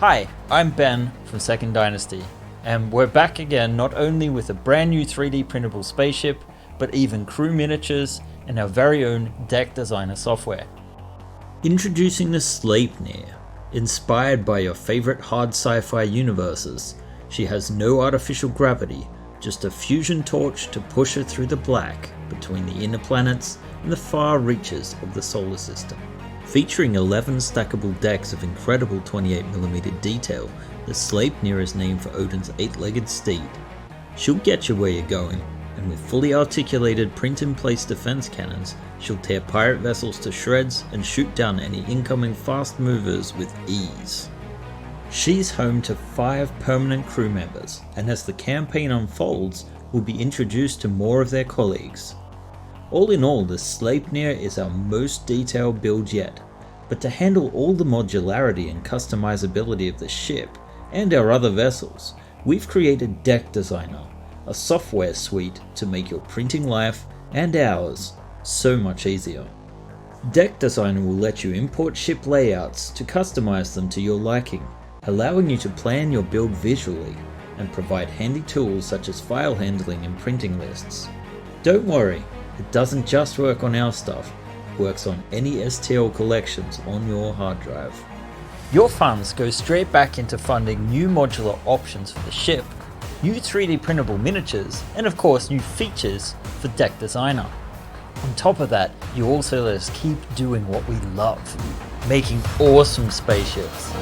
Hi, I'm Ben from Second Dynasty, and we're back again not only with a brand new 3D printable spaceship, but even crew miniatures and our very own deck designer software. Introducing the Sleipnir. Inspired by your favorite hard sci-fi universes, she has no artificial gravity, just a fusion torch to push her through the black between the inner planets and the far reaches of the solar system. Featuring 11 stackable decks of incredible 28mm detail, the Sleipnir is named for Odin's 8-legged steed. She'll get you where you're going, and with fully articulated print-in-place defense cannons, she'll tear pirate vessels to shreds and shoot down any incoming fast movers with ease. She's home to 5 permanent crew members, and as the campaign unfolds, will be introduced to more of their colleagues. All in all, the Sleipnir is our most detailed build yet, but to handle all the modularity and customizability of the ship and our other vessels, we've created Deck Designer, a software suite to make your printing life and ours so much easier. Deck Designer will let you import ship layouts to customize them to your liking, allowing you to plan your build visually and provide handy tools such as file handling and printing lists. Don't worry, it doesn't just work on our stuff, it works on any STL collections on your hard drive. Your funds go straight back into funding new modular options for the ship, new 3D printable miniatures, and of course new features for Deck Designer. On top of that, you also let us keep doing what we love, making awesome spaceships.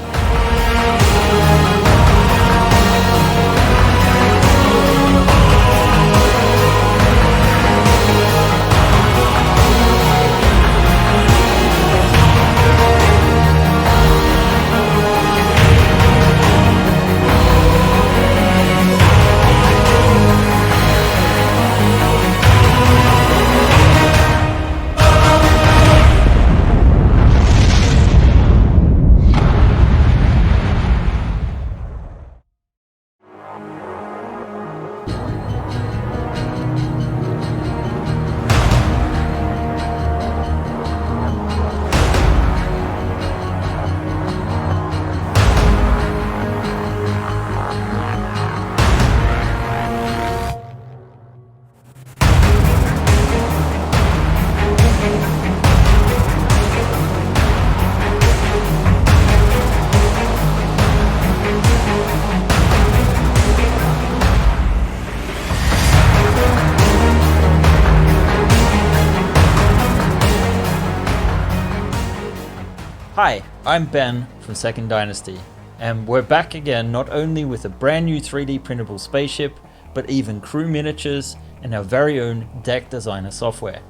Hi, I'm Ben from Second Dynasty, and we're back again not only with a brand new 3D printable spaceship, but even crew miniatures and our very own Deck Designer software.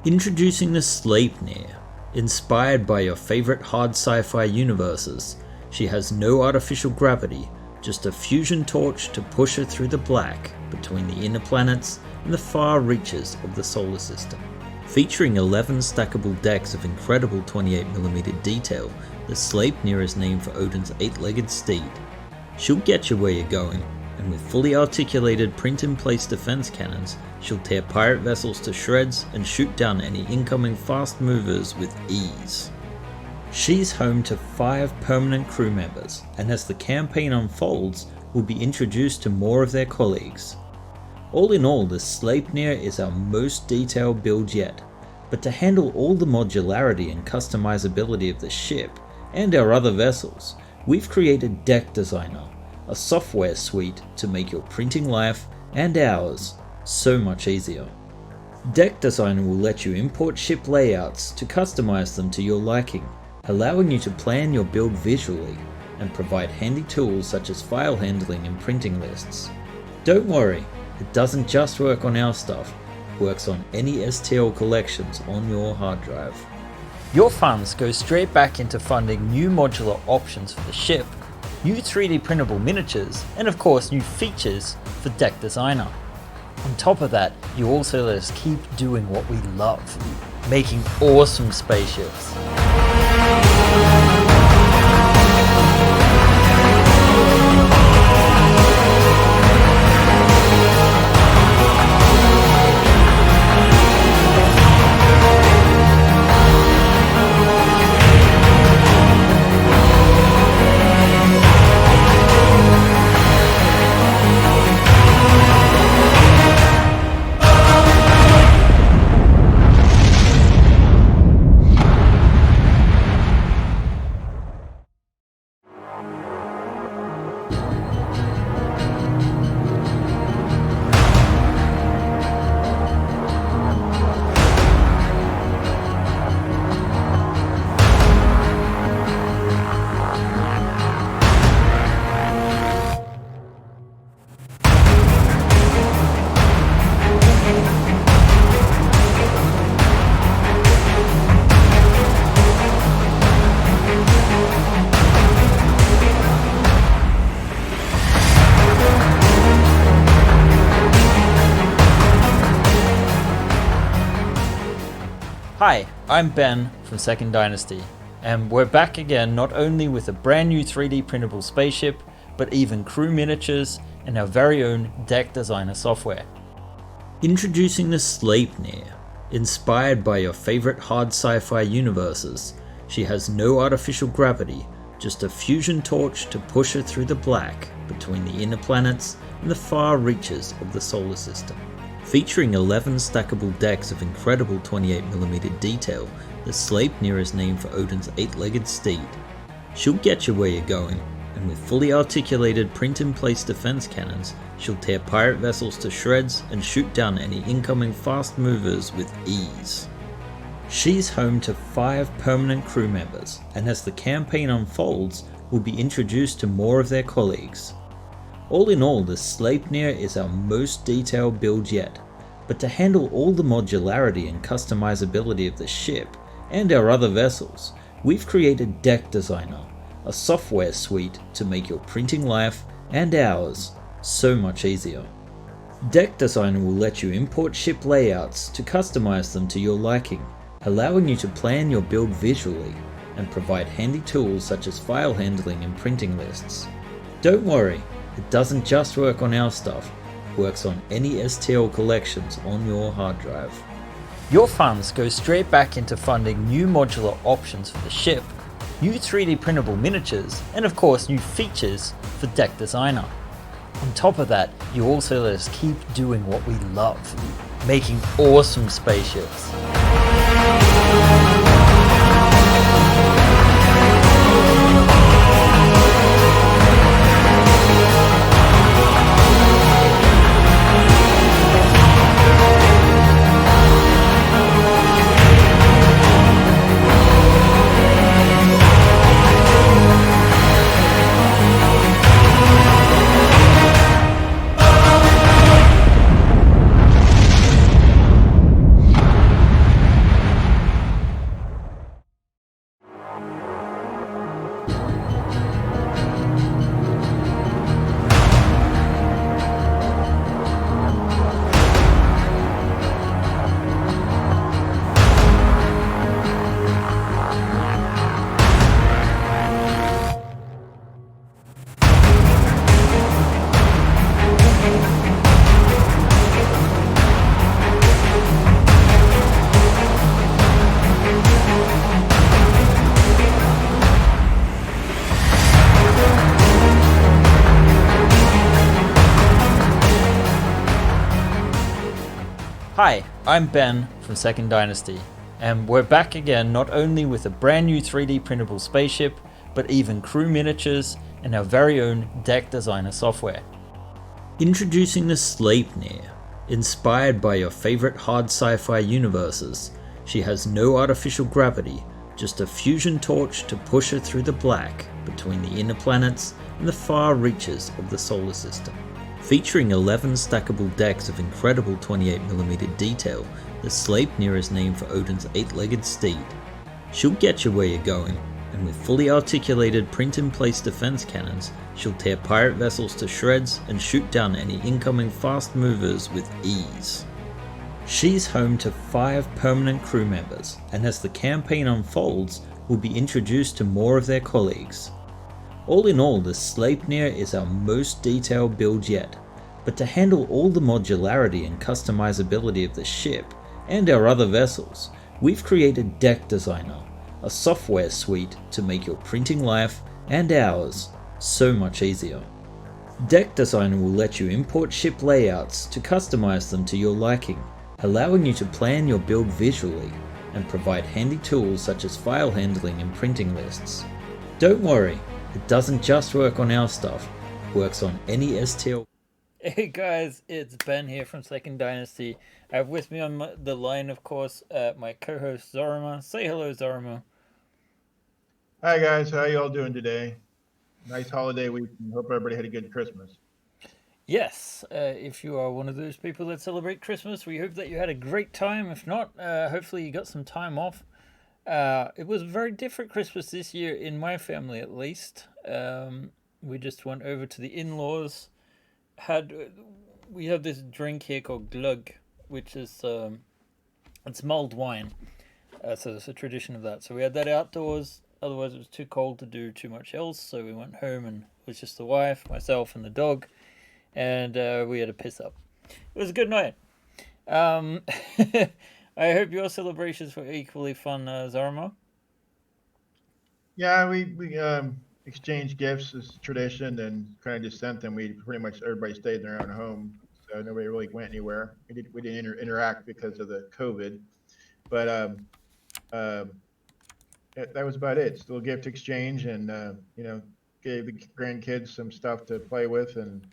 Introducing the Sleipnir. Inspired by your favorite hard sci-fi universes, she has no artificial gravity, just a fusion torch to push her through the black between the inner planets and the far reaches of the solar system. Featuring 11 stackable decks of incredible 28mm detail, the Sleipnir is named for Odin's 8-legged steed. She'll get you where you're going, and with fully articulated print-in-place defense cannons, she'll tear pirate vessels to shreds and shoot down any incoming fast movers with ease. She's home to 5 permanent crew members, and as the campaign unfolds, will be introduced to more of their colleagues. All in all, the Sleipnir is our most detailed build yet, but to handle all the modularity and customizability of the ship and our other vessels, we've created Deck Designer, a software suite to make your printing life and ours so much easier. Deck Designer will let you import ship layouts to customize them to your liking, allowing you to plan your build visually and provide handy tools such as file handling and printing lists. Don't worry, it doesn't just work on our stuff, it works on any STL collections on your hard drive. Your funds go straight back into funding new modular options for the ship, new 3D printable miniatures, and of course new features for Deck Designer. On top of that, you also let us keep doing what we love, making awesome spaceships. Hi, I'm Ben from Second Dynasty, and we're back again not only with a brand new 3D printable spaceship, but even crew miniatures and our very own deck designer software. Introducing the Sleipnir. Inspired by your favorite hard sci-fi universes, she has no artificial gravity, just a fusion torch to push her through the black between the inner planets and the far reaches of the solar system. Featuring 11 stackable decks of incredible 28mm detail, the Sleipnir is named for Odin's 8-legged steed. She'll get you where you're going, and with fully articulated print-in-place defense cannons, she'll tear pirate vessels to shreds and shoot down any incoming fast movers with ease. She's home to 5 permanent crew members, and as the campaign unfolds, will be introduced to more of their colleagues. All in all, the Sleipnir is our most detailed build yet, but to handle all the modularity and customizability of the ship and our other vessels, we've created Deck Designer, a software suite to make your printing life and ours so much easier. Deck Designer will let you import ship layouts to customize them to your liking, allowing you to plan your build visually and provide handy tools such as file handling and printing lists. Don't worry, it doesn't just work on our stuff, it works on any STL collections on your hard drive. Your funds go straight back into funding new modular options for the ship, new 3D printable miniatures, and of course new features for Deck Designer. On top of that, you also let us keep doing what we love, making awesome spaceships. Hi, I'm Ben from Second Dynasty, and we're back again not only with a brand new 3D printable spaceship, but even crew miniatures and our very own deck designer software. Introducing the Sleipnir. Inspired by your favorite hard sci-fi universes, she has no artificial gravity, just a fusion torch to push her through the black between the inner planets and the far reaches of the solar system. Featuring 11 stackable decks of incredible 28mm detail, the Sleipnir is named for Odin's 8-legged steed. She'll get you where you're going, and with fully articulated print-in-place defense cannons, she'll tear pirate vessels to shreds and shoot down any incoming fast movers with ease. She's home to 5 permanent crew members, and as the campaign unfolds, will be introduced to more of their colleagues. All in all, the Sleipnir is our most detailed build yet, but to handle all the modularity and customizability of the ship and our other vessels, we've created Deck Designer, a software suite to make your printing life and ours so much easier. Deck Designer will let you import ship layouts to customize them to your liking, allowing you to plan your build visually and provide handy tools such as file handling and printing lists. Don't worry, it doesn't just work on our stuff, it works on any STL. Hey guys, it's Ben here from Second Dynasty. I have with me on the line, of course, my co-host Zorima. Say hello, Zorima. Hi guys, how you all doing today? Nice holiday week. Hope everybody had a good Christmas. Yes, if you are one of those people that celebrate Christmas, we hope that you had a great time. If not, hopefully you got some time off. It was a very different Christmas this year in my family, at least. We just went over to the in-laws. We have this drink here called glug, which is it's mulled wine. So there's a tradition of that. So we had that outdoors. Otherwise, it was too cold to do too much else. So we went home and it was just the wife, myself, and the dog, and we had a piss up. It was a good night. Um, I hope your celebrations were equally fun, Zarma. Yeah, we exchanged gifts as tradition and kind of just sent them. We pretty much everybody stayed in their own home, so nobody really went anywhere. We didn't interact because of the COVID, but um, that was about it. Still gift exchange, and gave the grandkids some stuff to play with, and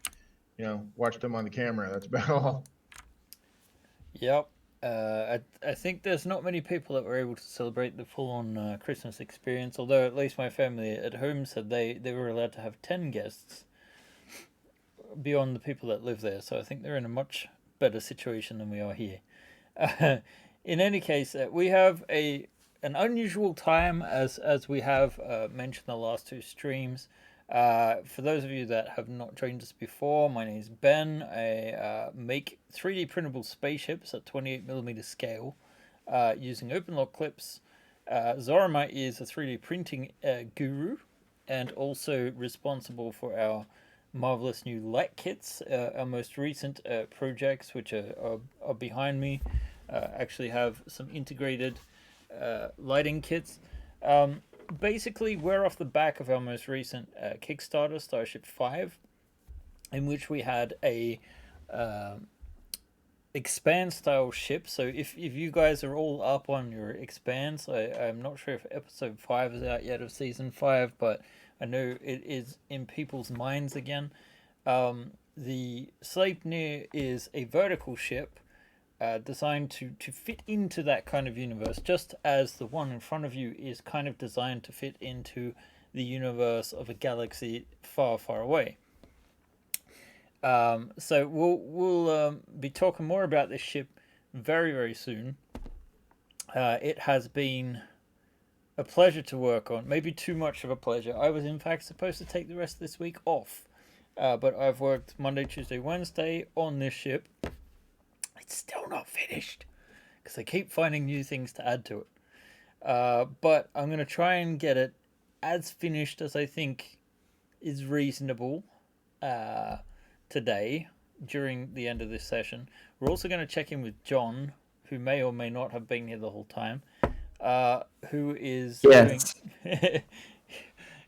watched them on the camera. That's about all. Yep. I think there's not many people that were able to celebrate the full on Christmas experience, although at least my family at home said they were allowed to have 10 guests beyond the people that live there, so I think they're in a much better situation than we are here. In any case, we have an unusual time as we have mentioned the last two streams. For those of you that have not joined us before, my name is Ben. I make 3D printable spaceships at 28mm scale using OpenLog clips. Zorama is a 3D printing guru and also responsible for our marvelous new light kits. Our most recent projects, which are behind me, actually have some integrated lighting kits. Basically, we're off the back of our most recent Kickstarter, Starship 5, in which we had a expand style ship. So if you guys are all up on your expands, I'm not sure if episode 5 is out yet of season 5, but I know it is in people's minds again. The Sleipnir is a vertical ship designed to fit into that kind of universe, just as the one in front of you is kind of designed to fit into the universe of a galaxy far, far away. So we'll be talking more about this ship very, very soon. It has been a pleasure to work on, maybe too much of a pleasure. I was in fact supposed to take the rest of this week off, but I've worked Monday, Tuesday, Wednesday on this ship. It's still not finished because I keep finding new things to add to it. But I'm going to try and get it as finished as I think is reasonable uh, today during the end of this session. We're also going to check in with John, who may or may not have been here the whole time, who is doing. Yes.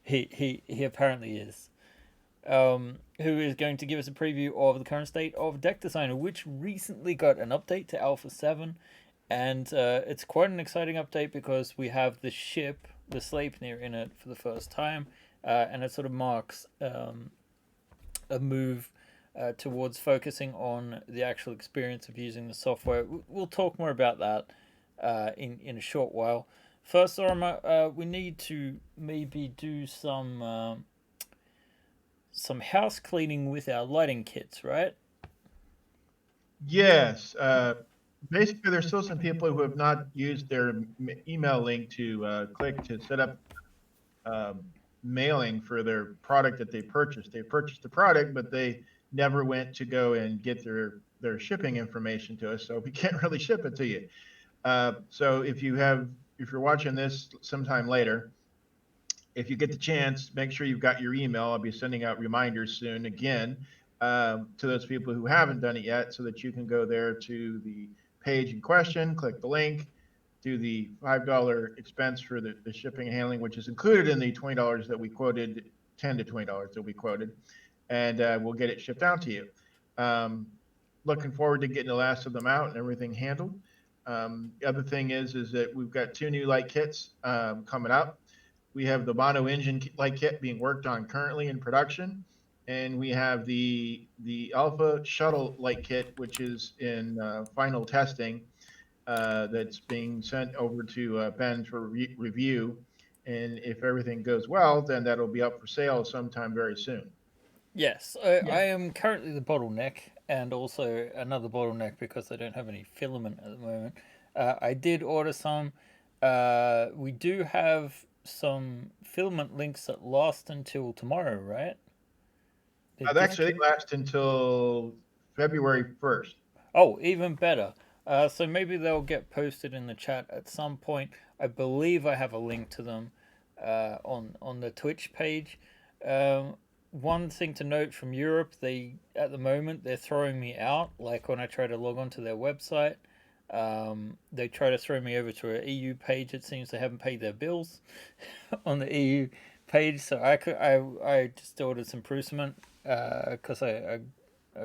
He apparently is. Who is going to give us a preview of the current state of Deck Designer, which recently got an update to Alpha 7. And it's quite an exciting update because we have the ship, the Sleipnir, in it for the first time. And it sort of marks a move towards focusing on the actual experience of using the software. We'll talk more about that in a short while. First, Orma, we need to maybe do some house cleaning with our lighting kits, right? Yes. Basically, there's still some people who have not used their email link to click to set up um, mailing for their product that they purchased. They purchased the product, but they never went to go and get their shipping information to us, so we can't really ship it to you. So if you're watching this sometime later, if you get the chance, make sure you've got your email. I'll be sending out reminders soon again to those people who haven't done it yet, so that you can go there to the page in question, click the link, do the $5 expense for the shipping and handling, which is included in the $20 that we quoted, $10 to $20 that we quoted, and we'll get it shipped out to you. Um, Looking forward to getting the last of them out and everything handled. The other thing is that we've got two new light kits coming up. We have the mono engine light kit being worked on currently in production, and we have the Alpha shuttle light kit, which is in final testing. That's being sent over to Ben for review. And if everything goes well, then that'll be up for sale sometime very soon. Yes, I am currently the bottleneck, and also another bottleneck because I don't have any filament at the moment. I did order some. We do have some filament links that last until tomorrow, right? They're Actually, they disappeared. last until February 1st. Oh, even better. So maybe they'll get posted in the chat at some point. I believe I have a link to them on the Twitch page. Um, One thing to note from Europe, they at the moment they're throwing me out. Like when I try to log onto their website, they try to throw me over to an EU page. It seems they haven't paid their bills on the EU page, so I just ordered some proof because I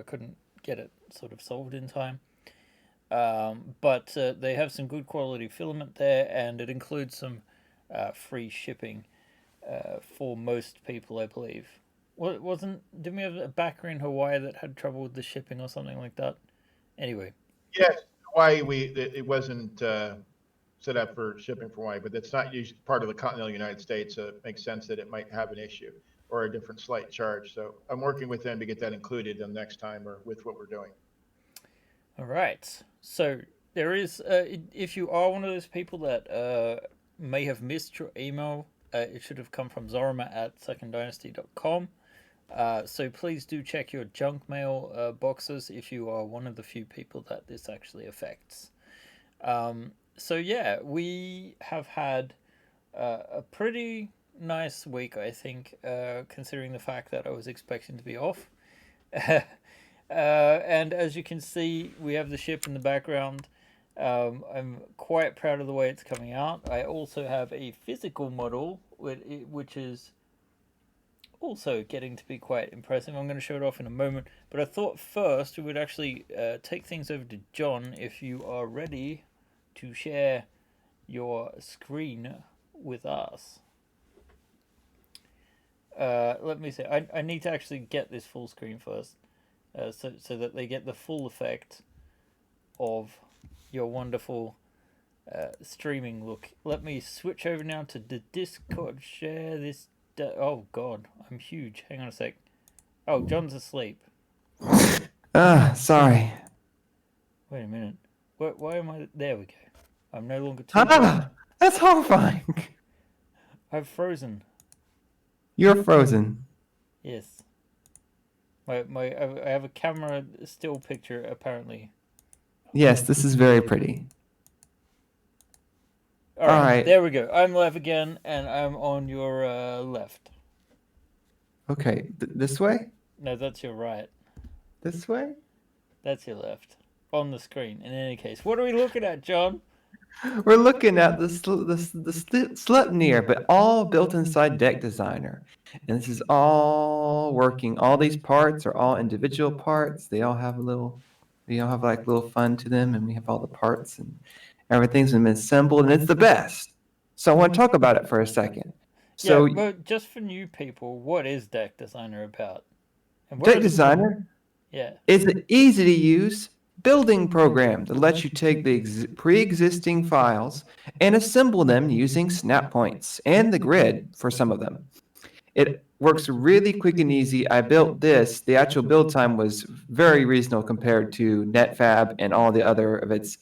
couldn't get it sort of solved in time. But they have some good quality filament there, and it includes some free shipping for most people, I believe. What wasn't? Didn't we have a backer in Hawaii that had trouble with the shipping or something like that? Anyway, Yes, Hawaii, it wasn't set up for shipping from Hawaii, but that's not usually part of the continental United States, so it makes sense that it might have an issue or a different slight charge. So I'm working with them to get that included the next time or with what we're doing. all right. So there is, if you are one of those people that may have missed your email, it should have come from Zorima at seconddynasty.com. So please do check your junk mail boxes if you are one of the few people that this actually affects. So yeah, we have had a pretty nice week, I think, considering the fact that I was expecting to be off. And as you can see, we have the ship in the background. I'm quite proud of the way it's coming out. I also have a physical model, which is also getting to be quite impressive. I'm going to show it off in a moment, but I thought first we would actually take things over to John if you are ready to share your screen with us. Let me see. I need to actually get this full screen first, so that they get the full effect of your wonderful streaming look. Let me switch over now to the Discord. Share this. Oh God, I'm huge. Hang on a sec. Oh, John's asleep. Sorry. Wait a minute. Why am I? There we go. I'm no longer too. That's horrifying. I've frozen. You're frozen. Yes. I have a camera still picture apparently. Yes, this is very pretty. All right, there we go. I'm live again, and I'm on your left. Okay, this way? No, that's your right. This way? That's your left. On the screen, in any case. What are we looking at, John? We're looking at the Sleipnir, but all built inside Deck Designer. And this is all working. All these parts are all individual parts. They all have like little fun to them, and we have all the parts and everything's been assembled, and it's the best. So I want to talk about it for a second. So yeah, but just for new people, what is Deck Designer about? And Deck Designer is an easy to use building program that lets you take the pre-existing files and assemble them using snap points and the grid for some of them. It works really quick and easy. I built this. The actual build time was very reasonable compared to NetFab and all the other of its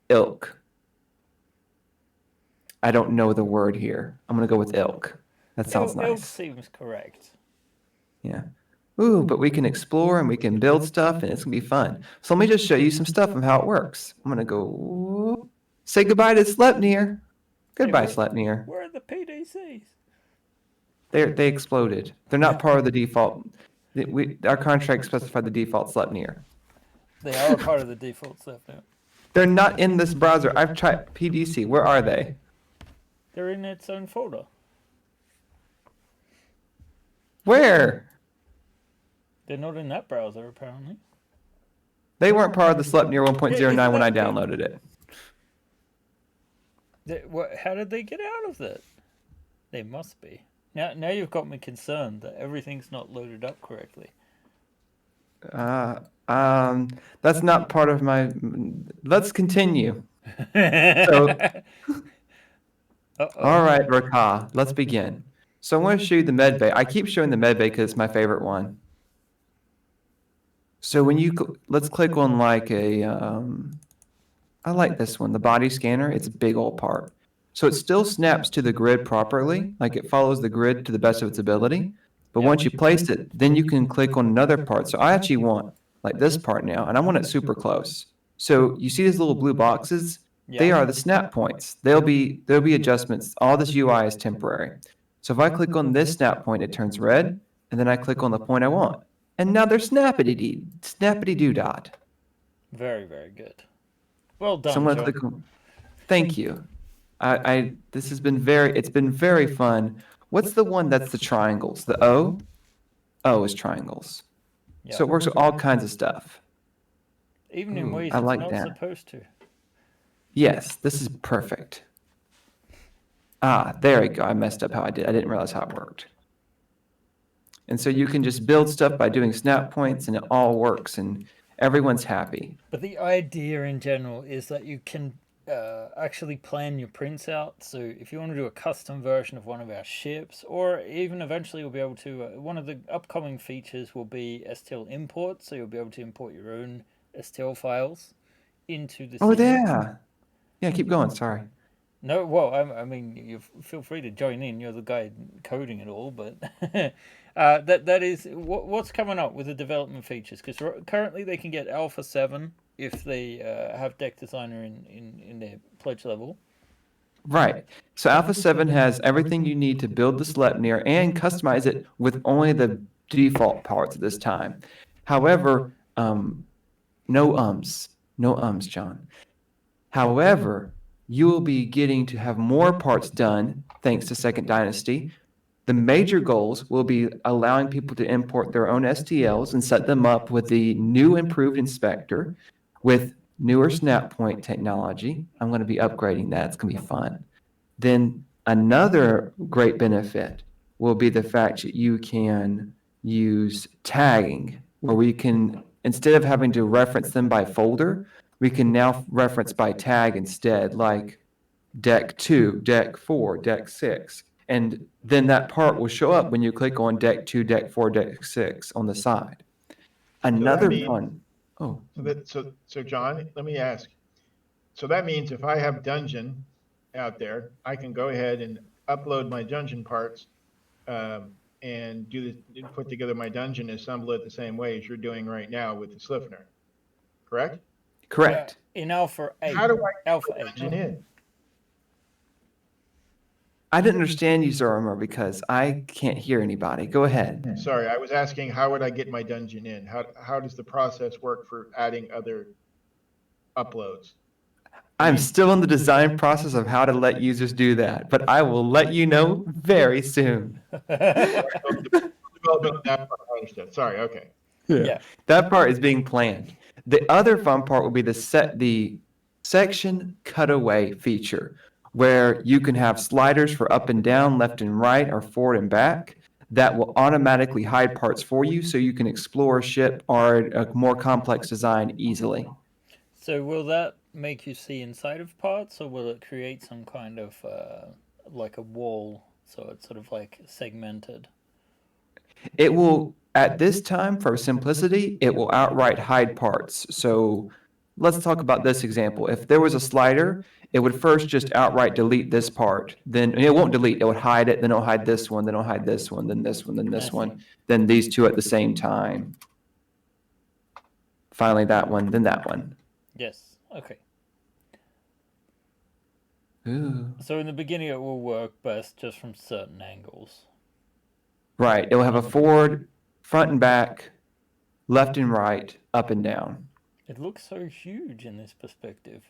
ilk. I don't know the word here. I'm going to go with ilk. That sounds nice. Ilk seems correct. Yeah. Ooh, but we can explore and we can build stuff and it's going to be fun. So let me just show you some stuff of how it works. I'm going to go say goodbye to Sleipnir. Goodbye, Sleipnir. Where are the PDCs? They exploded. They're not part of the default. Our contract specified the default Sleipnir. They are part of the default Sleipnir. They're not in this browser. I've tried PDC. Where are they? They're in its own folder. Where? They're not in that browser, apparently. They weren't part of the Sleipnir 1.09 when I downloaded it. How did they get out of that? They must be. Now you've got me concerned that everything's not loaded up correctly. That's not part of my. Let's continue. So, all right, Raka, let's begin. So I want to show you the medbay. I keep showing the medbay because it's my favorite one. So when let's click on like I like this one, the body scanner. It's a big old part. So it still snaps to the grid properly, like it follows the grid to the best of its ability. But once you place it, then you can click on another part. So I actually want like this part now, and I want it super close. So you see these little blue boxes? They are the snap points. There'll be adjustments. All this UI is temporary. So if I click on this snap point, it turns red, and then I click on the point I want. And now they're snappity doo dot. Very, very good. Well done, Someone John. click on. Thank you. This has been it's been very fun. What's the one that's the triangles? The O? O is triangles. Yep. So it works with all kinds of stuff. Even in ways I it's like not that. supposed to. Yes, this is perfect. There we go. I messed up how I did. I didn't realize how it worked. And so you can just build stuff by doing snap points, and it all works, and everyone's happy. But the idea in general is that you can actually plan your prints out. So if you want to do a custom version of one of our ships, or even eventually you'll be able to, one of the upcoming features will be STL import. So you'll be able to import your own STL files into the scene. Yeah. Yeah, keep going. Sorry. No, well, I mean, you feel free to join in. You're the guy coding it all, but that is what's coming up with the development features. Because currently they can get Alpha 7 if they have Deck Designer in their pledge level. Right. So Alpha 7 has everything you need to build the Sleipnir and customize it with only the default parts at this time. However, no ums, John. However, you will be getting to have more parts done thanks to Second Dynasty. The major goals will be allowing people to import their own STLs and set them up with the new improved inspector with newer snap point technology. I'm going to be upgrading that. It's going to be fun. Then another great benefit will be the fact that you can use tagging, where we can, instead of having to reference them by folder, we can now reference by tag instead, like deck 2, deck 4, deck 6. And then that part will show up when you click on deck 2, deck 4, deck 6 on the side. Another fun. Oh. So John, let me ask. So that means if I have dungeon out there, I can go ahead and upload my dungeon parts and put together my dungeon, assemble it the same way as you're doing right now with the Sleipnir. Correct? Correct. In Alpha 8. How do I Alpha put 8. dungeon in? I didn't understand you, Zormer, because I can't hear anybody. Go ahead. Sorry, I was asking how would I get my dungeon in? How does the process work for adding other uploads? I'm still in the design process of how to let users do that, but I will let you know very soon. Sorry, okay. Yeah. That part is being planned. The other fun part will be the section cutaway feature, where you can have sliders for up and down, left and right, or forward and back that will automatically hide parts for you so you can explore a ship or a more complex design easily. So will that make you see inside of parts, or will it create some kind of like a wall, so it's sort of like segmented? It will, at this time, for simplicity, it will outright hide parts. So let's talk about this example. If there was a slider, it would first just outright delete this part. Then it won't delete, it would hide it, then it'll hide this one, then it'll hide this one, then this one, then this one, then these two at the same time. Finally that one, then that one. Yes, okay. Ooh. So in the beginning it will work best just from certain angles. Right, it will have a forward, front and back, left and right, up and down. It looks so huge in this perspective.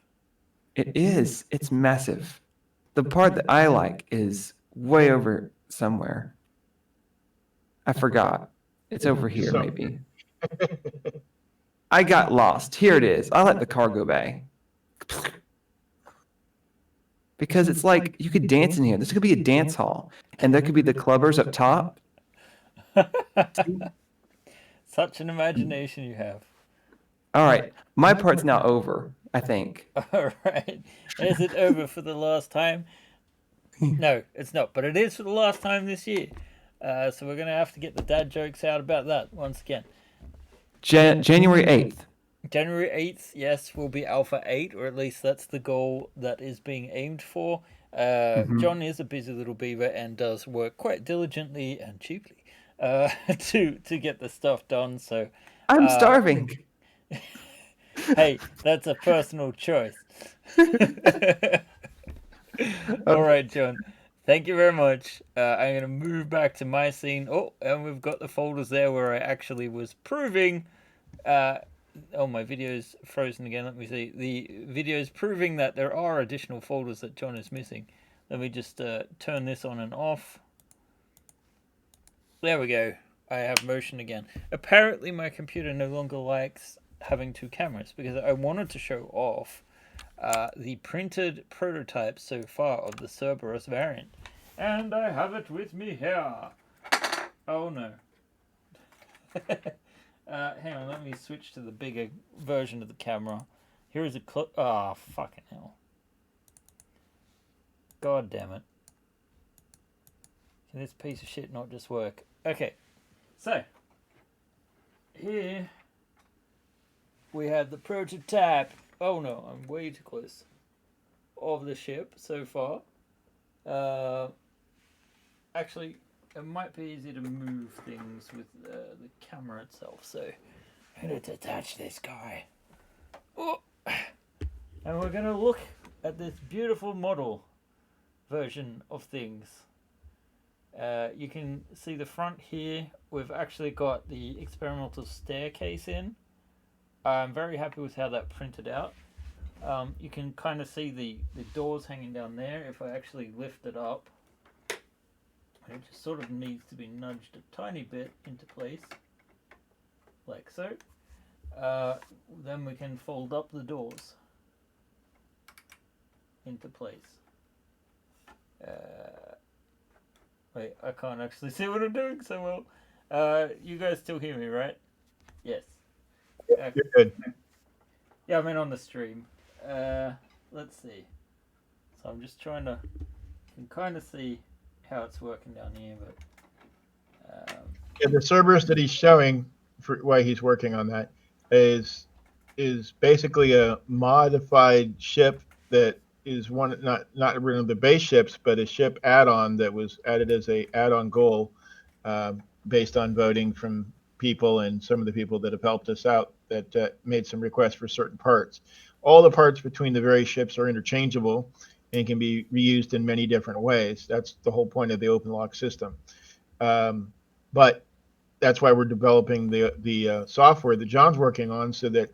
It is. It's massive. The part that I like is way over somewhere. I forgot. It's over here, maybe. I got lost. Here it is. I like the cargo bay. Because it's like you could dance in here. This could be a dance hall. And there could be the clubbers up top. Such an imagination you have. All right. My part's now over, I think. All right. Is it over for the last time? No, it's not. But it is for the last time this year. So we're going to have to get the dad jokes out about that once again. January 8th. January 8th, yes, will be Alpha 8, or at least that's the goal that is being aimed for. John is a busy little beaver and does work quite diligently and cheaply to get the stuff done. So I'm starving. Hey, that's a personal choice. All right, John. Thank you very much. I'm going to move back to my scene. Oh, and we've got the folders there where I actually was proving. Oh, my video's frozen again. Let me see. The video's proving that there are additional folders that John is missing. Let me just turn this on and off. There we go. I have motion again. Apparently, my computer no longer likes having two cameras because I wanted to show off the printed prototype so far of the Cerberus variant. And I have it with me here. Oh no. Hang on, let me switch to the bigger version of the camera. Here is a clip. Ah, fucking hell. God damn it. Can this piece of shit not just work? Okay, so here we have the prototype. Oh no, I'm way too close. Of the ship so far. Actually, it might be easy to move things with the camera itself. So I'm going to detach this guy. Oh. And we're going to look at this beautiful model version of things. You can see the front here. We've actually got the experimental staircase in. I'm very happy with how that printed out. You can kind of see the doors hanging down there. If I actually lift it up, it just sort of needs to be nudged a tiny bit into place, like so. Then we can fold up the doors into place. Wait, I can't actually see what I'm doing so well. You guys still hear me, right? Yes. You're good. Yeah, I'm in on the stream. Let's see. So I'm just trying to, you can kind of see how it's working down here, but Yeah, the Cerberus that he's showing for why he's working on that is basically a modified ship that is one not one of the base ships, but a ship add-on that was added as a add-on goal based on voting from people and some of the people that have helped us out that made some requests for certain parts. All the parts between the various ships are interchangeable and can be reused in many different ways. That's the whole point of the open lock system. But that's why we're developing the software that John's working on, so that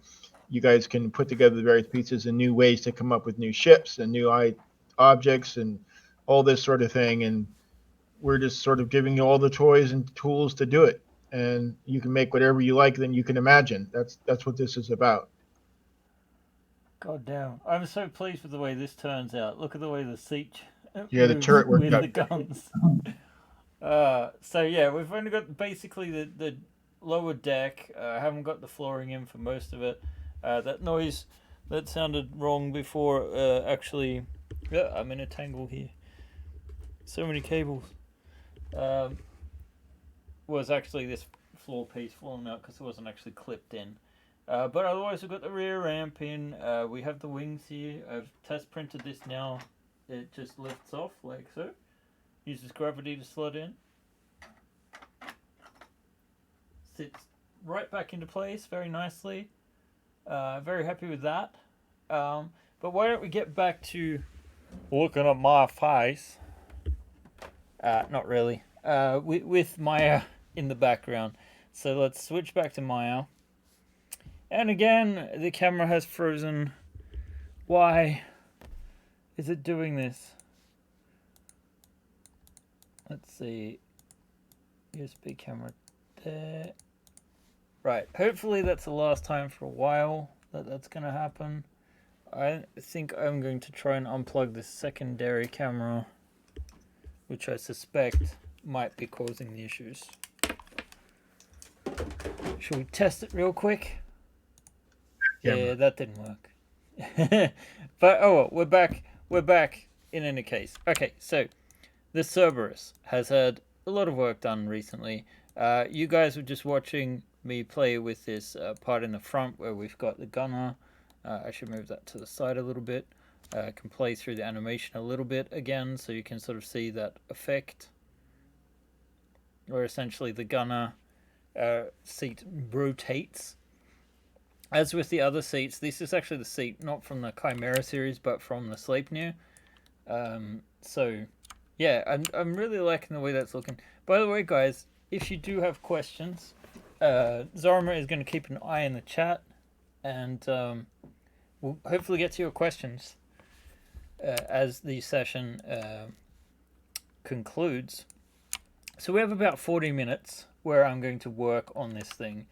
you guys can put together the various pieces and new ways to come up with new ships and new objects and all this sort of thing. And we're just sort of giving you all the toys and tools to do it. And you can make whatever you like than you can imagine. That's what this is about. God damn. I'm so pleased with the way this turns out. Look at the way the seat Yeah, the moves turret worked with out. the guns. So yeah, we've only got basically the lower deck. I haven't got the flooring in for most of it. That noise that sounded wrong before actually... Yeah, I'm in a tangle here. So many cables. Was actually this floor piece falling out because it wasn't actually clipped in. But otherwise, we've got the rear ramp in. We have the wings here. I've test printed this now. It just lifts off like so. Uses gravity to slot in. Sits right back into place very nicely. Very happy with that. But why don't we get back to looking at my face? Not really. With Maya in the background. So let's switch back to Maya. And again, the camera has frozen. Why is it doing this? Let's see. USB camera there. Right. Hopefully that's the last time for a while that's going to happen. I think I'm going to try and unplug the secondary camera, which I suspect might be causing the issues. Should we test it real quick? Yeah, that didn't work. But oh well, we're back. We're back in any case. Okay, so the Cerberus has had a lot of work done recently. You guys were just watching me play with this part in the front where we've got the gunner. I should move that to the side a little bit. I can play through the animation a little bit again so you can sort of see that effect. Where essentially the gunner seat rotates. as with the other seats, this is actually the seat not from the Chimera series, but from the Sleipnir. So, yeah, I'm really liking the way that's looking. By the way, guys, if you do have questions, Zorma is going to keep an eye in the chat, and we'll hopefully get to your questions as the session concludes. So we have about 40 minutes where I'm going to work on this thing.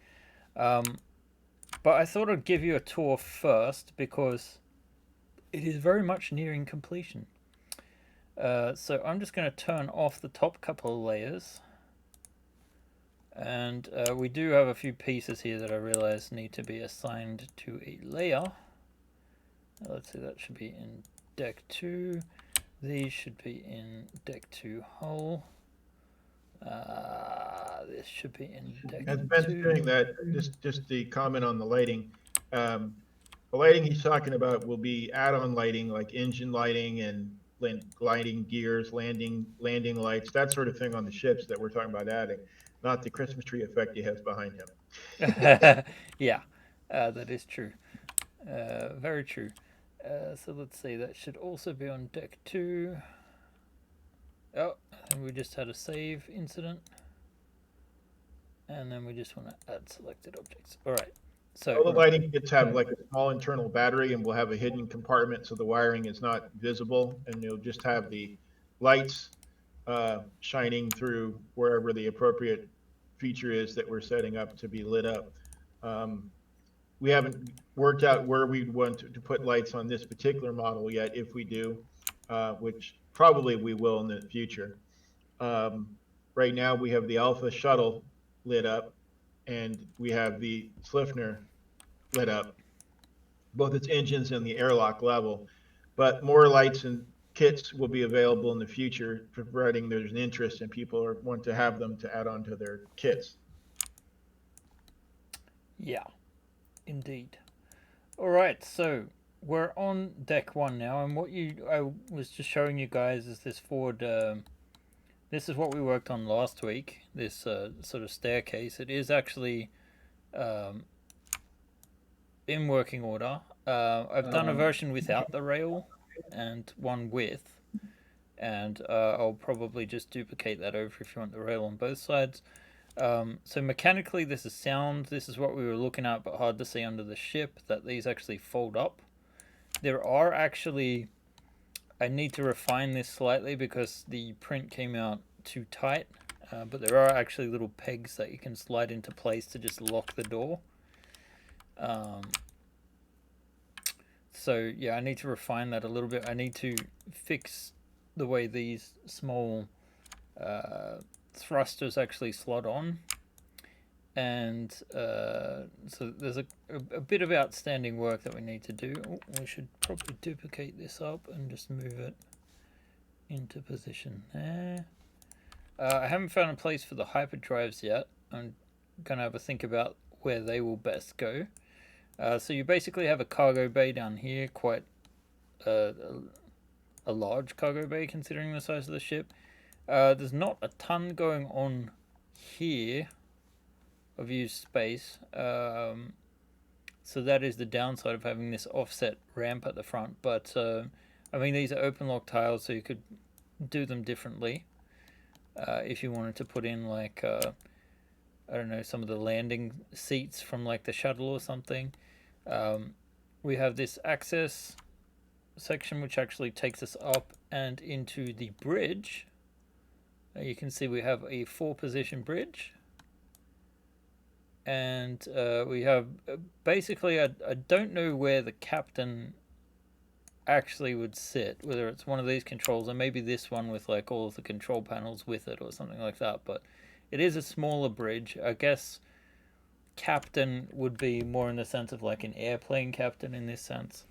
But I thought I'd give you a tour first because it is very much nearing completion. So I'm just going to turn off the top couple of layers. And we do have a few pieces here that I realize need to be assigned to a layer. Let's see, that should be in deck 2. These should be in deck 2 hull. This should be in deck 2. As Ben's doing that, just the comment on the lighting. The lighting he's talking about will be add-on lighting, like engine lighting and gliding gears, landing lights, that sort of thing on the ships that we're talking about adding, not the Christmas tree effect he has behind him. Yeah, that is true. Very true. So let's see, that should also be on deck 2. Oh, and we just had a save incident. And then we just want to add selected objects. All right. So all the lighting kits have like a small internal battery, and we'll have a hidden compartment so the wiring is not visible, and you'll just have the lights shining through wherever the appropriate feature is that we're setting up to be lit up. We haven't worked out where we'd want to put lights on this particular model yet, if we do, which probably we will in the future. Right now we have the Alpha shuttle lit up, and we have the Sleipnir lit up, both its engines and the airlock level. But more lights and kits will be available in the future, providing there's an interest and people want to have them to add on to their kits. Yeah, indeed. All right, so we're on deck 1 now, and I was just showing you guys is this forward. This is what we worked on last week. This sort of staircase. It is actually in working order. I've done a version without the rail and one with, and I'll probably just duplicate that over if you want the rail on both sides. So mechanically this is sound. This is what we were looking at, but hard to see under the ship, that these actually fold up. There are actually, I need to refine this slightly because the print came out too tight, but there are actually little pegs that you can slide into place to just lock the door. So yeah, I need to refine that a little bit. I need to fix the way these small thrusters actually slot on, and so there's a bit of outstanding work that we need to do. We should probably duplicate this up and just move it into position there. I haven't found a place for the hyperdrives yet. I'm gonna have a think about where they will best go. So you basically have a cargo bay down here, quite a large cargo bay considering the size of the ship. There's not a ton going on here of used space, so that is the downside of having this offset ramp at the front. But I mean, these are open lock tiles, so you could do them differently if you wanted to put in like I don't know, some of the landing seats from like the shuttle or something. We have this access section which actually takes us up and into the bridge. You can see we have a 4-position bridge, and we have basically I don't know where the captain actually would sit, whether it's one of these controls or maybe this one with like all of the control panels with it or something like that, but it is a smaller bridge. I guess captain would be more in the sense of like an airplane captain in this sense.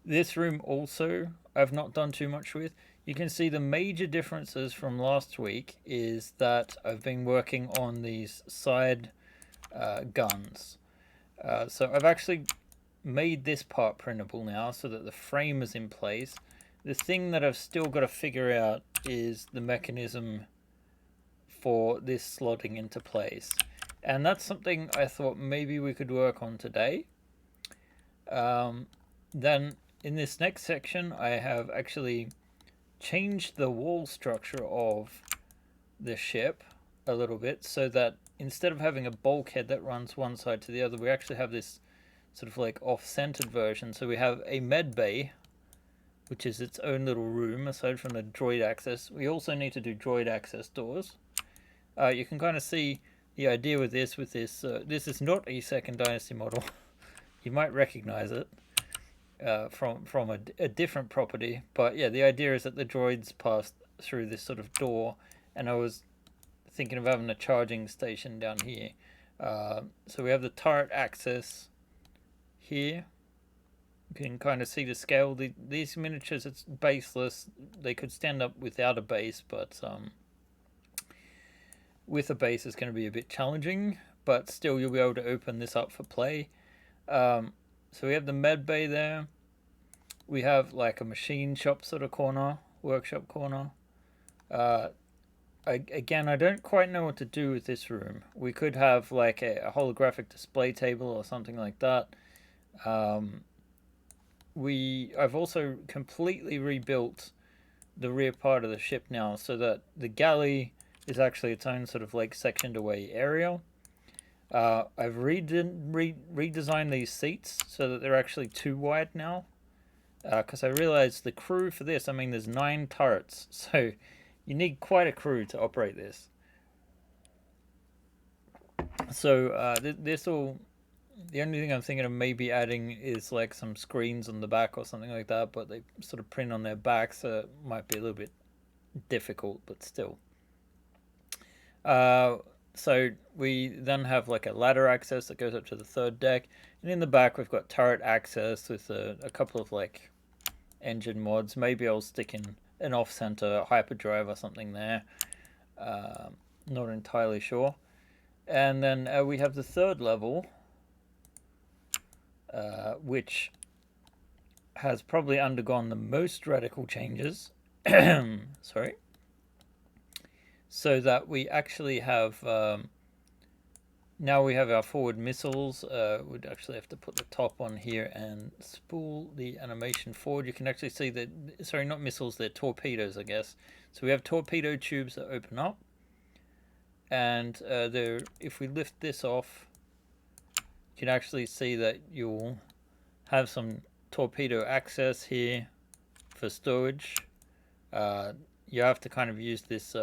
This room also I've not done too much with. You can see the major differences from last week is that I've been working on these side guns. So I've actually made this part printable now so that the frame is in place. The thing that I've still got to figure out is the mechanism for this slotting into place. And that's something I thought maybe we could work on today. Then in this next section, I have actually changed the wall structure of the ship a little bit so that instead of having a bulkhead that runs one side to the other, we actually have this sort of like off-centered version. So we have a med bay, which is its own little room aside from the droid access. We also need to do droid access doors. You can kind of see the idea with this. This is not a Second Dynasty model. You might recognize it from a different property, but yeah, the idea is that the droids pass through this sort of door, and I was thinking of having a charging station down here. So we have the turret access here. You can kind of see the scale. These miniatures, it's baseless. They could stand up without a base, but with a base it's going to be a bit challenging, but still you'll be able to open this up for play. So we have the med bay there. We have like a machine shop sort of corner, workshop corner. Again, I don't quite know what to do with this room. We could have like a holographic display table or something like that. I've also completely rebuilt the rear part of the ship now so that the galley is actually its own sort of like sectioned away area. I've redesigned these seats so that they're actually too wide now. Because I realized the crew for this, I mean, there's 9 turrets, so you need quite a crew to operate this. So the only thing I'm thinking of maybe adding is like some screens on the back or something like that, but they sort of print on their back, so it might be a little bit difficult, but still. So we then have like a ladder access that goes up to the 3rd deck, and in the back we've got turret access with a couple of like engine mods. Maybe I'll stick in an off-center hyperdrive or something there. Not entirely sure. And then we have the 3rd level, which has probably undergone the most radical changes. Sorry. So that we actually have now we have our forward missiles. We'd actually have to put the top on here and spool the animation forward. You can actually see that, sorry, not missiles, they're torpedoes, I guess. So we have torpedo tubes that open up, and if we lift this off, you can actually see that you'll have some torpedo access here for storage. You have to kind of use this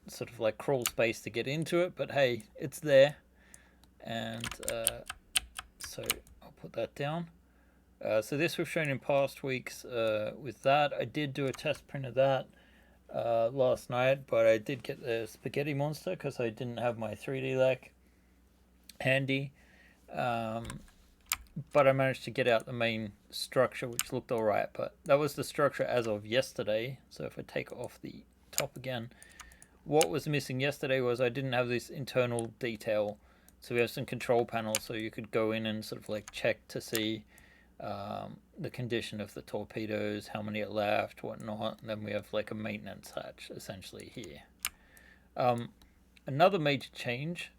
sort of like crawl space to get into it, but hey, it's there. And so I'll put that down. So this we've shown in past weeks with that. I did do a test print of that last night, but I did get the spaghetti monster because I didn't have my 3D LEC handy. But I managed to get out the main structure, which looked alright, but that was the structure as of yesterday. So if I take off the top again, what was missing yesterday was I didn't have this internal detail. So we have some control panels, so you could go in and sort of like check to see the condition of the torpedoes, how many are left, whatnot. And then we have like a maintenance hatch essentially here. Another major change,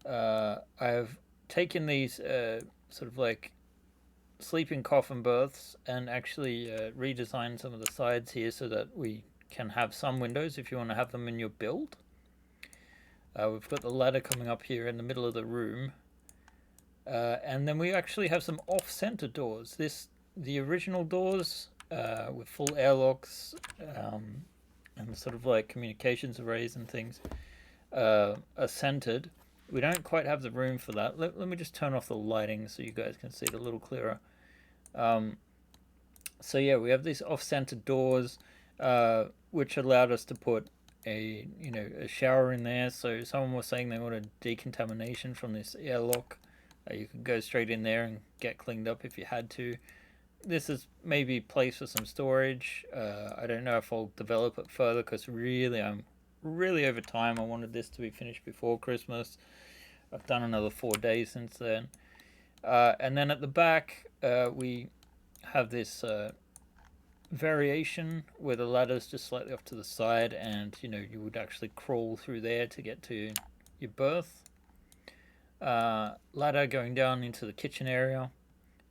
I've taken these sort of like sleeping coffin berths and actually redesigned some of the sides here so that we can have some windows if you want to have them in your build. We've got the ladder coming up here in the middle of the room, and then we actually have some off-center doors. The original doors with full airlocks and sort of like communications arrays and things are centered. We don't quite have the room for that. Let me just turn off the lighting so you guys can see it a little clearer. So yeah, we have these off-center doors, which allowed us to put a shower in there. So someone was saying they wanted decontamination from this airlock. You could go straight in there and get cleaned up if you had to. This is maybe place for some storage. I don't know if I'll develop it further because I'm really over time. I wanted this to be finished before Christmas. I've done another 4 days since then. And then at the back, we have this variation where the ladder's just slightly off to the side, and you would actually crawl through there to get to your berth. Ladder going down into the kitchen area,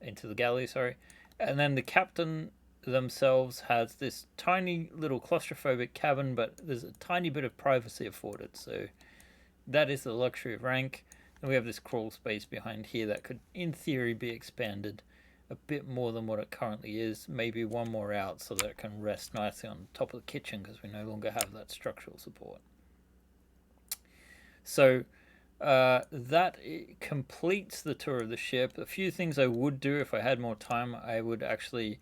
into the galley, sorry, and then the captain themselves has this tiny little claustrophobic cabin, but there's a tiny bit of privacy afforded, so that is the luxury of rank. And we have this crawl space behind here that could, in theory, be expanded a bit more than what it currently is. Maybe one more out so that it can rest nicely on top of the kitchen, because we no longer have that structural support. So that completes the tour of the ship. A few things I would do if I had more time. I would actually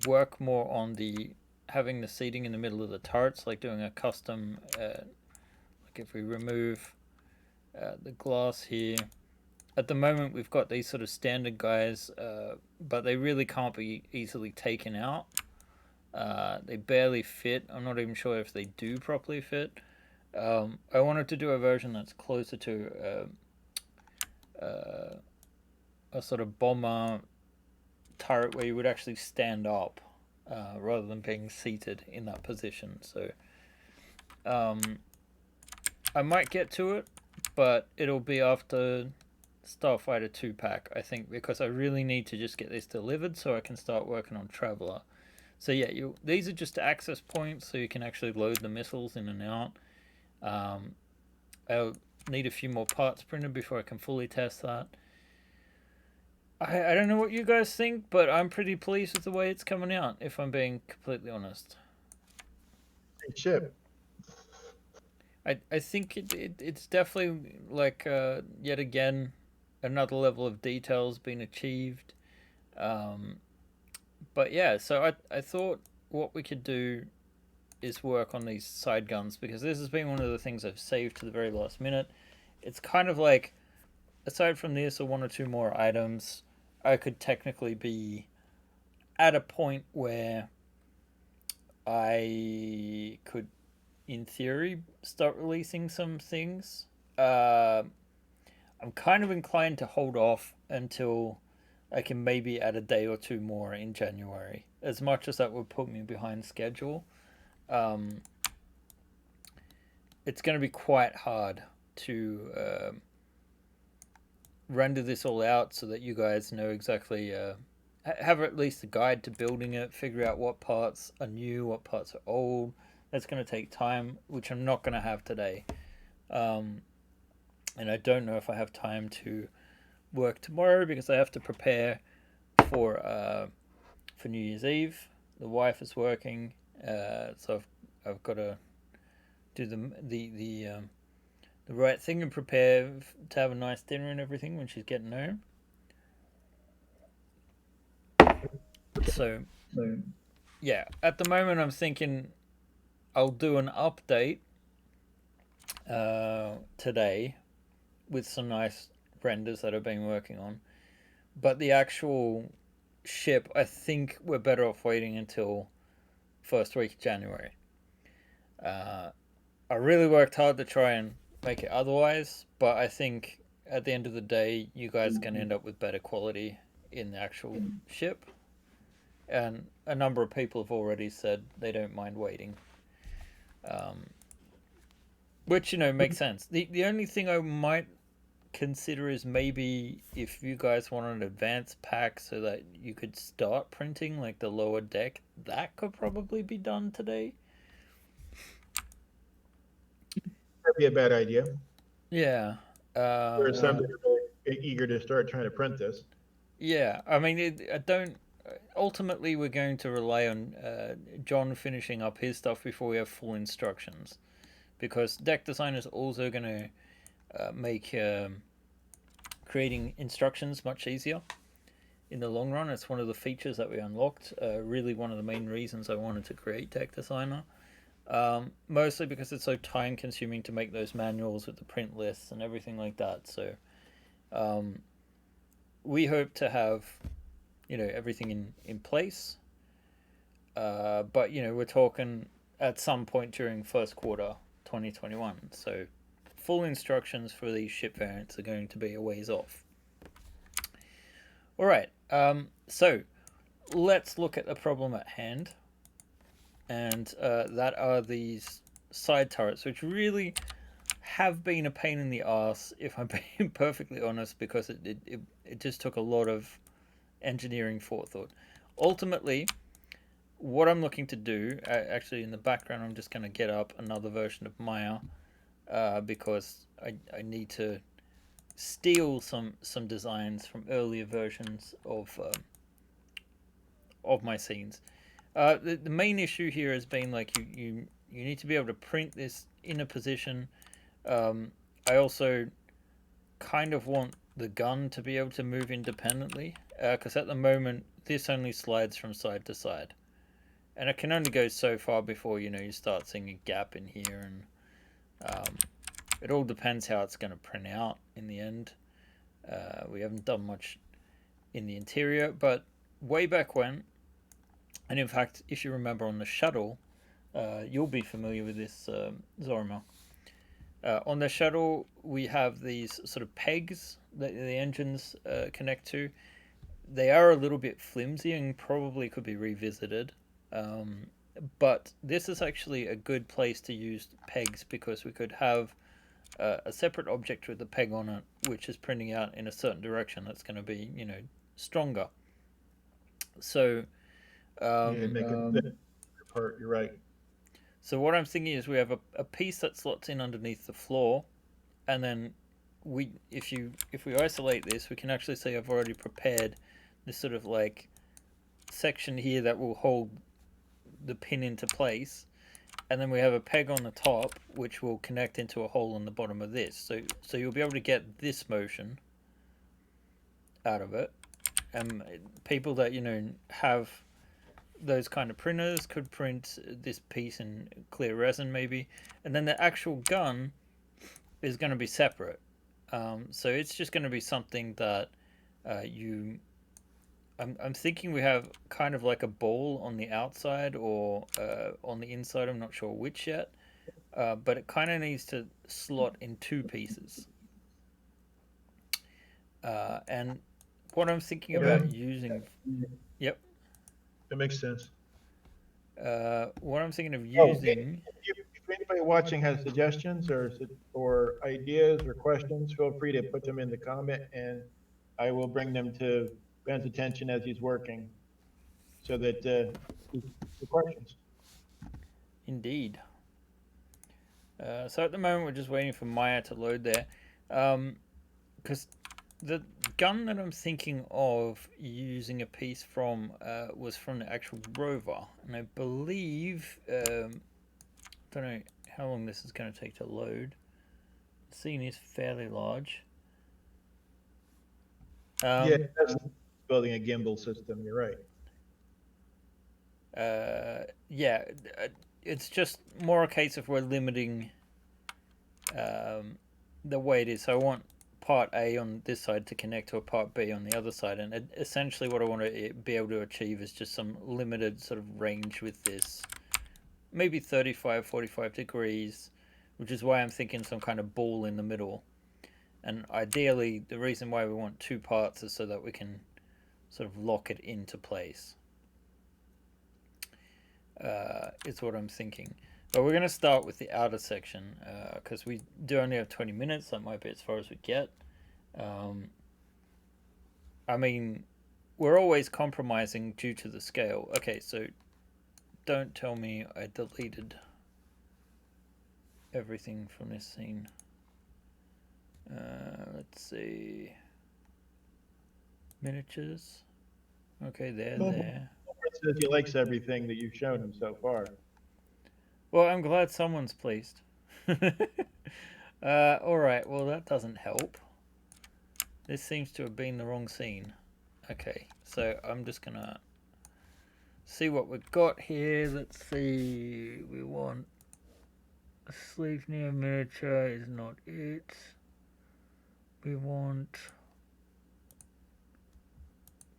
work more on having the seating in the middle of the turrets, like doing a custom, like if we remove the glass here. At the moment, we've got these sort of standard guys, but they really can't be easily taken out. They barely fit. I'm not even sure if they do properly fit. I wanted to do a version that's closer to a sort of bomber turret where you would actually stand up rather than being seated in that position. So I might get to it, but it'll be after Starfighter 2-pack, I think, because I really need to just get this delivered so I can start working on Traveler. So yeah, these are just access points so you can actually load the missiles in and out. I'll need a few more parts printed before I can fully test that. I don't know what you guys think, but I'm pretty pleased with the way it's coming out, if I'm being completely honest. Great ship. I think it's definitely like yet again another level of details being achieved. But yeah, so I thought what we could do is work on these side guns, because this has been one of the things I've saved to the very last minute. It's kind of like, aside from this or one or two more items, I could technically be at a point where I could, in theory, start releasing some things. I'm kind of inclined to hold off until I can maybe add a day or two more in January, as much as that would put me behind schedule. It's going to be quite hard to render this all out so that you guys know exactly, have at least a guide to building it, figure out what parts are new, what parts are old. That's going to take time, which I'm not going to have today. And I don't know if I have time to work tomorrow, because I have to prepare for New Year's Eve. The wife is working, so I've got to do the right thing and prepare to have a nice dinner and everything when she's getting home. So yeah, at the moment I'm thinking I'll do an update today with some nice renders that I've been working on. But the actual ship, I think we're better off waiting until first week of January. I really worked hard to try and make it otherwise, but I think at the end of the day, you guys can end up with better quality in the actual ship. And a number of people have already said they don't mind waiting. Which, makes sense. The only thing I might consider is maybe if you guys want an advanced pack so that you could start printing like the lower deck, that could probably be done today. That'd be a bad idea. Yeah. Or somebody really eager to start trying to print this. Yeah, I mean, I don't. Ultimately, we're going to rely on John finishing up his stuff before we have full instructions, because deck design is also going to make creating instructions much easier in the long run. It's one of the features that we unlocked. Really, one of the main reasons I wanted to create Deck Designer. Mostly because it's so time consuming to make those manuals with the print lists and everything like that. So we hope to have everything in place, but we're talking at some point during first quarter 2021, so full instructions for these ship variants are going to be a ways off. All right, so let's look at the problem at hand, and that are these side turrets, which really have been a pain in the ass, if I'm being perfectly honest, because it just took a lot of engineering forethought. Ultimately, what I'm looking to do, actually in the background, I'm just going to get up another version of Maya, because I need to steal some designs from earlier versions of my scenes. The main issue here has been like you need to be able to print this in a position. I also kind of want the gun to be able to move independently, because at the moment this only slides from side to side, and it can only go so far before you start seeing a gap in here, and it all depends how it's going to print out in the end. We haven't done much in the interior, but way back when, and in fact, if you remember on the shuttle, you'll be familiar with this, Zorma. On the shuttle, we have these sort of pegs that the engines connect to. They are a little bit flimsy and probably could be revisited. But this is actually a good place to use pegs, because we could have a separate object with a peg on it, which is printing out in a certain direction that's going to be, stronger. So, Yeah, make it part. You're right. so what I'm thinking is we have a piece that slots in underneath the floor, and then if we isolate this, we can actually see I've already prepared this sort of like section here that will hold the pin into place, and then we have a peg on the top which will connect into a hole in the bottom of this. So you'll be able to get this motion out of it, and people that have those kind of printers could print this piece in clear resin maybe, and then the actual gun is going to be separate. So it's just going to be something that you. I'm thinking we have kind of like a ball on the outside or on the inside. I'm not sure which yet, but it kind of needs to slot in two pieces. And what I'm thinking about using, yep. That makes sense. What I'm thinking of Oh, using. if anybody watching has suggestions or ideas or questions, feel free to put them in the comment, and I will bring them to Ben's attention as he's working, so that the questions. Indeed. So at the moment we're just waiting for Maya to load there, because the gun that I'm thinking of using a piece from was from the actual rover, and I believe don't know how long this is going to take to load. The scene is fairly large. Yeah, that's building a gimbal system. You're right. Yeah, it's just more a case of we're limiting the way it is. So I want part A on this side to connect to a part B on the other side, and essentially what I want to be able to achieve is just some limited sort of range with this, maybe 35, 45 degrees, which is why I'm thinking some kind of ball in the middle. And ideally, the reason why we want two parts is so that we can sort of lock it into place. Is what I'm thinking. But we're going to start with the outer section, because we do only have 20 minutes. That might be as far as we get. I mean, we're always compromising due to the scale. Okay, so don't tell me I deleted everything from this scene. Let's see. Miniatures. Okay, there. Says he likes everything that you've shown him so far. Well, I'm glad someone's pleased. Alright, well that doesn't help. This seems to have been the wrong scene. Okay, so I'm just gonna see what we've got here. Let's see. We want a Sleipnir miniature is not it. We want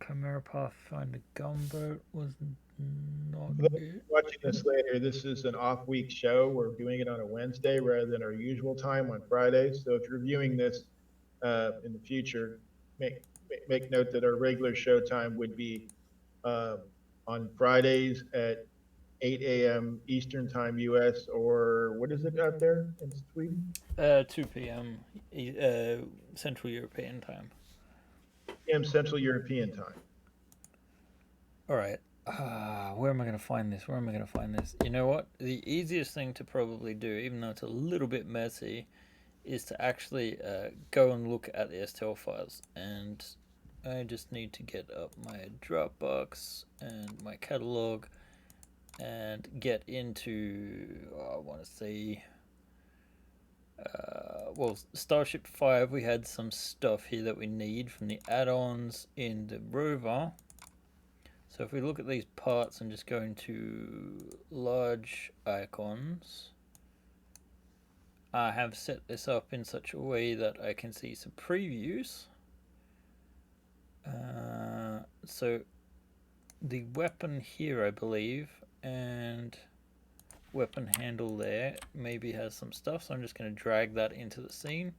Chimera Pathfinder gunboat was not it. Watching this later, this is an off-week show. We're doing it on a Wednesday rather than our usual time on Fridays. So if you're viewing this in the future, make note that our regular show time would be on Fridays at 8 a.m. Eastern Time US, or what is it out there in Sweden? 2 p.m. Central European time. p.m. Central European Time. All right. Where am I going to find this? Where am I going to find this? You know what? The easiest thing to probably do, even though it's a little bit messy, is to actually go and look at the STL files. And I just need to get up my Dropbox and my catalog and get into, I want to see, well, Starship 5, we had some stuff here that we need from the add-ons in the rover. So if we look at these parts and just go into large icons, I have set this up in such a way that I can see some previews. So the weapon here, I believe, and weapon handle there maybe has some stuff, so I'm just going to drag that into the scene.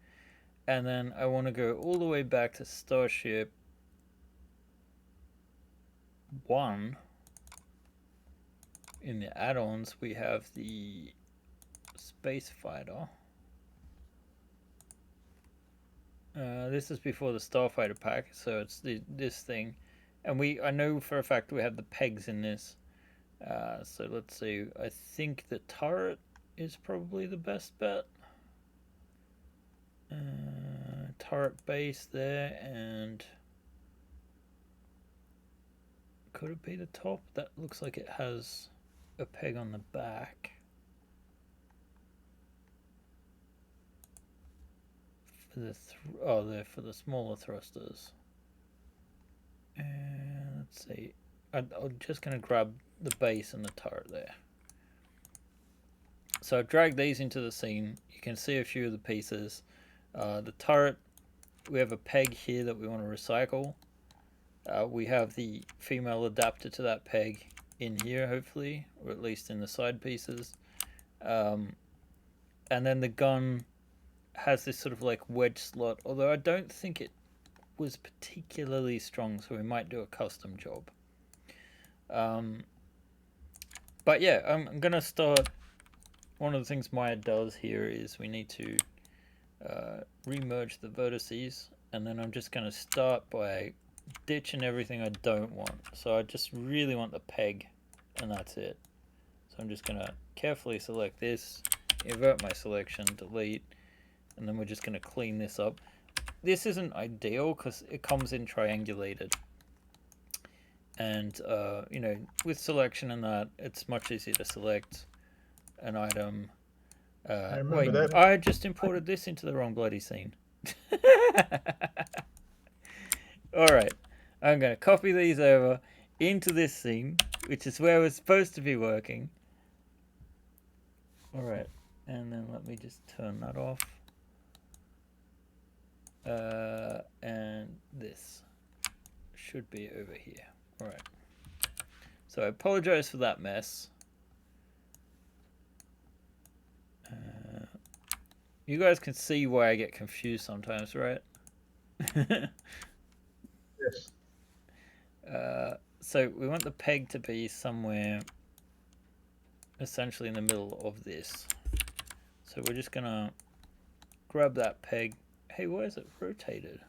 And then I want to go all the way back to Starship 1. In the add-ons we have the space fighter. This is before the starfighter pack, so it's this thing, and I know for a fact we have the pegs in this. So let's see, I think the turret is probably the best bet. Turret base there, and could it be the top? That looks like it has a peg on the back. They're for the smaller thrusters. And let's see, I'm just going to grab the base and the turret there. So I've dragged these into the scene. You can see a few of the pieces. The turret, we have a peg here that we want to recycle. We have the female adapter to that peg in here, hopefully, or at least in the side pieces. And then the gun has this sort of like wedge slot, although I don't think it was particularly strong, so we might do a custom job. But yeah, I'm gonna start. One of the things Maya does here is we need to remerge the vertices, and then I'm just gonna start by ditching everything I don't want. So I just really want the peg, and that's it. So I'm just gonna carefully select this, invert my selection, delete, and then we're just gonna clean this up. This isn't ideal because it comes in triangulated, and you know, with selection and that, it's much easier to select an item. Wait, that. I just imported this into the wrong bloody scene. Alright, I'm going to copy these over into this scene, which is where we're supposed to be working. Alright, and then let me just turn that off. And this should be over here. Alright. So I apologize for that mess. You guys can see why I get confused sometimes, right? Yes. So we want the peg to be somewhere essentially in the middle of this. So we're just gonna grab that peg. Hey, why is it rotated?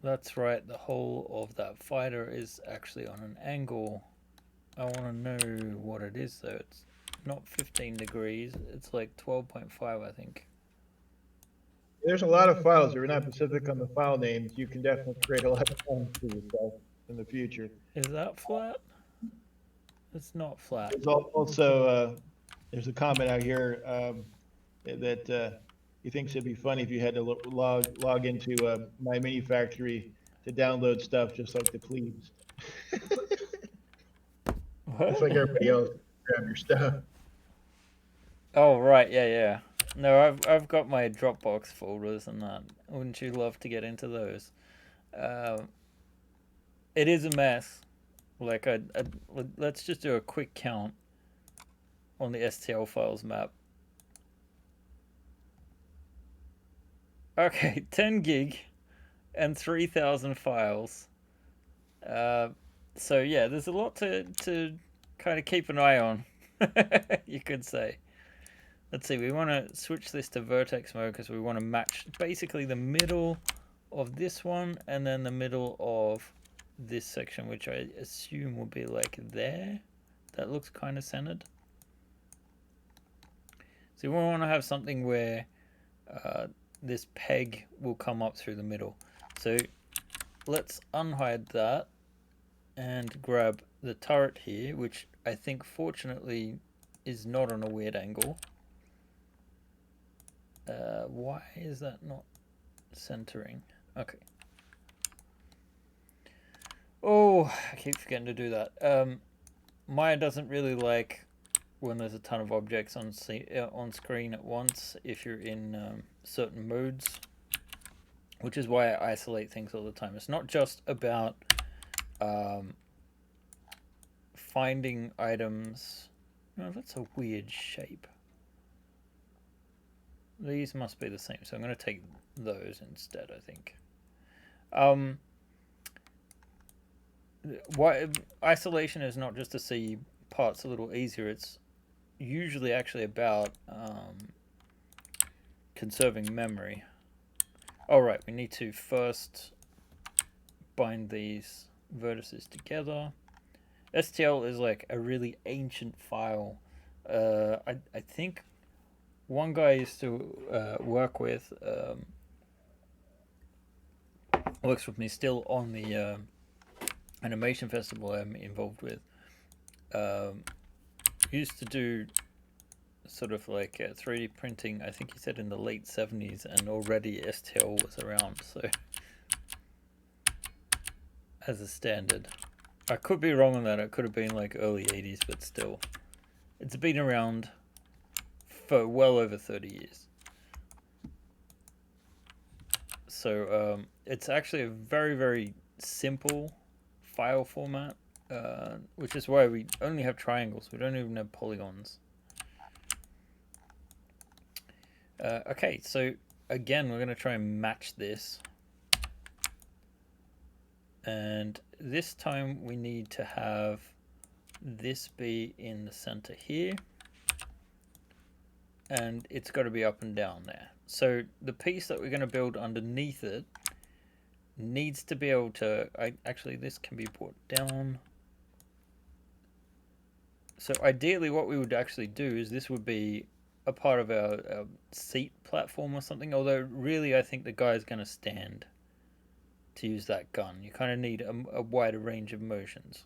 That's right, the whole of that fighter is actually on an angle. I want to know what it is though. It's not 15 degrees, it's like 12.5, I think. There's a lot of files. If you're not specific on the file names, you can definitely create a lot of files for yourself in the future. Is that flat? It's not flat. There's also there's a comment out here that he thinks it'd be funny if you had to log into My Mini Factory to download stuff just like the plebes. It's like everybody else. Grab your stuff. Oh right, yeah. No, I've got my Dropbox folders and that. Wouldn't you love to get into those? It is a mess. Like let's just do a quick count on the STL files map. Okay, 10 gig, and 3,000 files. So yeah, there's a lot to kind of keep an eye on, you could say. Let's see, we want to switch this to vertex mode because we want to match basically the middle of this one and then the middle of this section, which I assume will be like there. That looks kind of centered. So we want to have something where this peg will come up through the middle. So let's unhide that and grab the turret here, which I think fortunately is not on a weird angle. Why is that not centering? Okay. Oh, I keep forgetting to do that. Maya doesn't really like when there's a ton of objects on screen at once if you're in certain modes, which is why I isolate things all the time. It's not just about finding items. No, that's a weird shape. These must be the same, so I'm going to take those instead, I think. Why isolation is not just to see parts a little easier, it's usually actually about conserving memory. Alright, we need to first bind these vertices together. STL is like a really ancient file. I think one guy I used to work with works with me still on the animation festival I'm involved with. Used to do sort of like 3D printing, I think he said in the late 70s, and already STL was around, so as a standard. I could be wrong on that, it could have been like early 80s, but still. It's been around for well over 30 years. So it's actually a very, very simple file format, which is why we only have triangles, we don't even have polygons. Okay, so again, we're going to try and match this. And this time we need to have this be in the center here. And it's got to be up and down there. So the piece that we're going to build underneath it needs to be able to... actually, this can be brought down. So ideally what we would actually do is this would be a part of our seat platform or something, although really I think the guy's going to stand to use that gun. You kind of need a wider range of motions.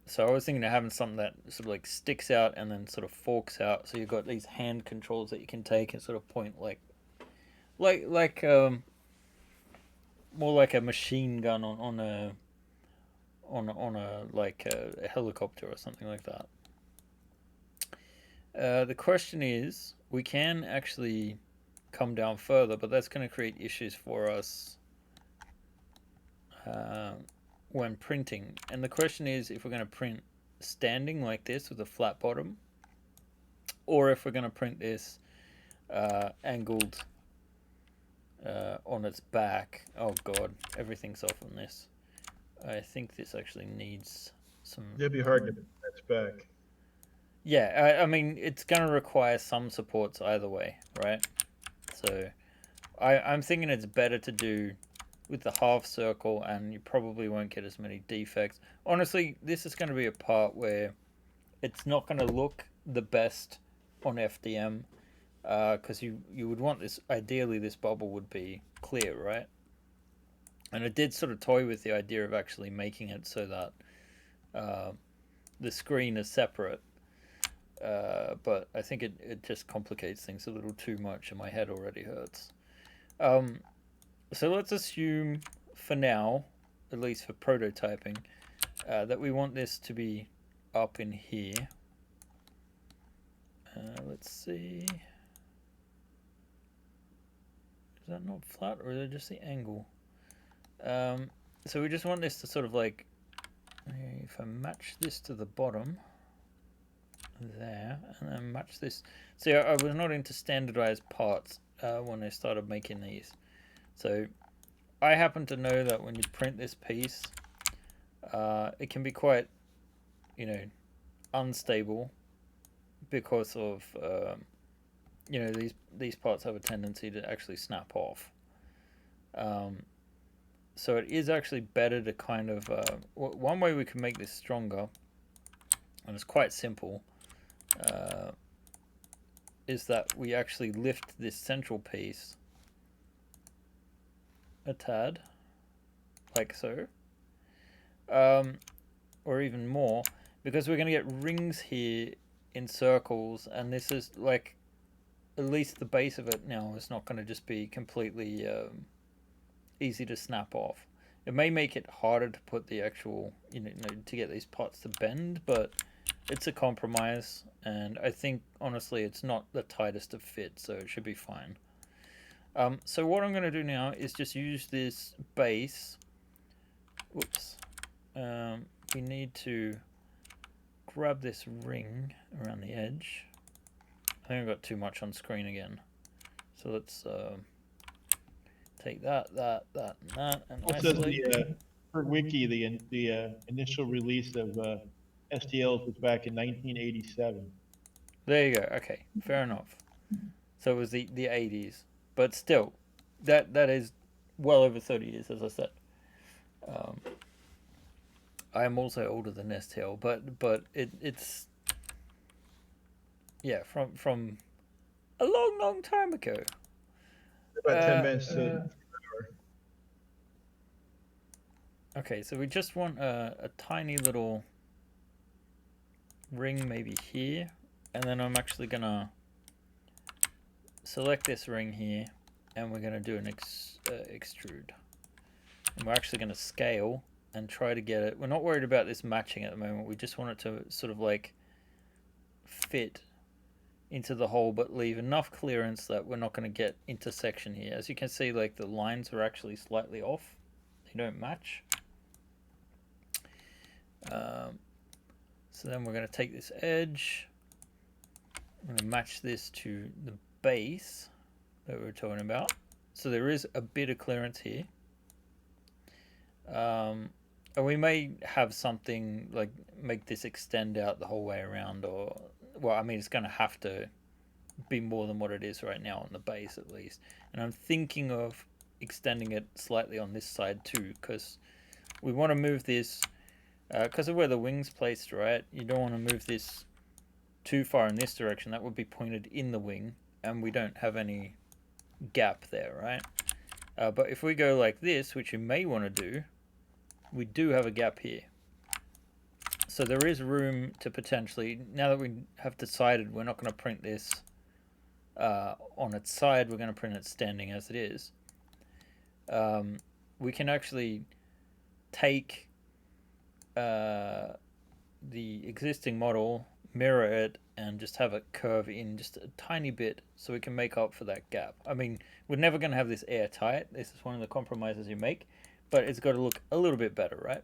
So I was thinking of having something that sort of like sticks out and then sort of forks out, so you've got these hand controls that you can take and sort of point like more like a machine gun on a like a helicopter or something like that. The question is, we can actually come down further, but that's going to create issues for us when printing. And the question is if we're going to print standing like this with a flat bottom, or if we're going to print this angled on its back. Oh god, everything's off on this. I think this actually needs some... It'd be hard to put that back. Yeah, I mean, it's going to require some supports either way, right? So I'm thinking it's better to do with the half circle, and you probably won't get as many defects. Honestly, this is going to be a part where it's not going to look the best on FDM, because you would want this, ideally this bubble would be clear, right? And I did sort of toy with the idea of actually making it so that the screen is separate. But I think it just complicates things a little too much, and my head already hurts. So let's assume, for now, at least for prototyping, that we want this to be up in here. Let's see. Is that not flat, or is it just the angle? So we just want this to sort of like, if I match this to the bottom, there, and then match this. See, I was not into standardized parts when I started making these. So I happen to know that when you print this piece, it can be quite, unstable because of, these parts have a tendency to actually snap off. So it is actually better to kind of, one way we can make this stronger, and it's quite simple, is that we actually lift this central piece a tad, like so, or even more, because we're going to get rings here in circles, and this is like, at least the base of it now is not going to just be completely easy to snap off. It may make it harder to put the actual, to get these parts to bend, but it's a compromise, and I think, honestly, it's not the tightest of fits, so it should be fine. So what I'm going to do now is just use this base. Whoops. We need to grab this ring around the edge. I think I got too much on screen again. So let's take that, and also for Wiki, the initial release of STLs was back in 1987. There you go. Okay, fair enough. So it was the 80s, but still, that is well over 30 years, as I said. I am also older than STL, but it's from a long time ago. About 10 minutes. Okay, so we just want a tiny little ring maybe here, and then I'm actually gonna select this ring here, and we're gonna do an extrude, and we're actually gonna scale and try to get it. We're not worried about this matching at the moment. We just want it to sort of like fit into the hole, but leave enough clearance that we're not going to get intersection here. As you can see, like, the lines are actually slightly off. They don't match. So then we're going to take this edge. I'm going to match this to the base that we were talking about. So there is a bit of clearance here. And we may have something like make this extend out the whole way around, or, well, I mean, it's going to have to be more than what it is right now on the base at least. And I'm thinking of extending it slightly on this side too, because we want to move this, because of where the wing's placed, right? You don't want to move this too far in this direction. That would be pointed in the wing, and we don't have any gap there, right? But if we go like this, which you may want to do, we do have a gap here. So there is room to potentially, now that we have decided we're not going to print this on its side, we're going to print it standing as it is, we can actually take the existing model, mirror it, and just have it curve in just a tiny bit so we can make up for that gap. I mean, we're never going to have this airtight. This is one of the compromises you make, but it's got to look a little bit better, right?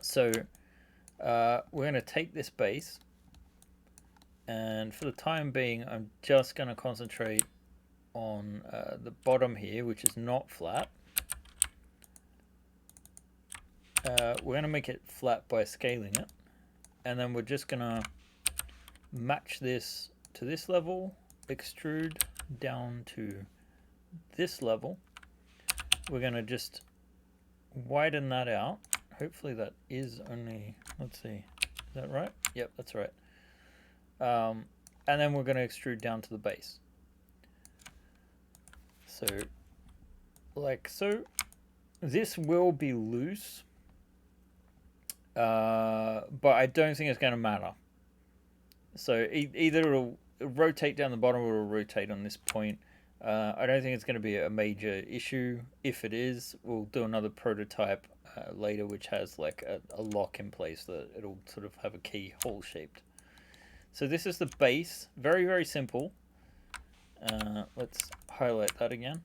So we're going to take this base, and for the time being, I'm just going to concentrate on the bottom here, which is not flat. We're going to make it flat by scaling it, and then we're just going to match this to this level, extrude down to this level. We're going to just widen that out. Hopefully that is only, let's see, is that right? Yep, that's right. And then we're going to extrude down to the base. So, like so. This will be loose, but I don't think it's going to matter. So either it'll rotate down the bottom or it'll rotate on this point. I don't think it's going to be a major issue. If it is, we'll do another prototype later, which has like a lock in place that it'll sort of have a keyhole shaped. So this is the base. Very, very simple. Let's highlight that again.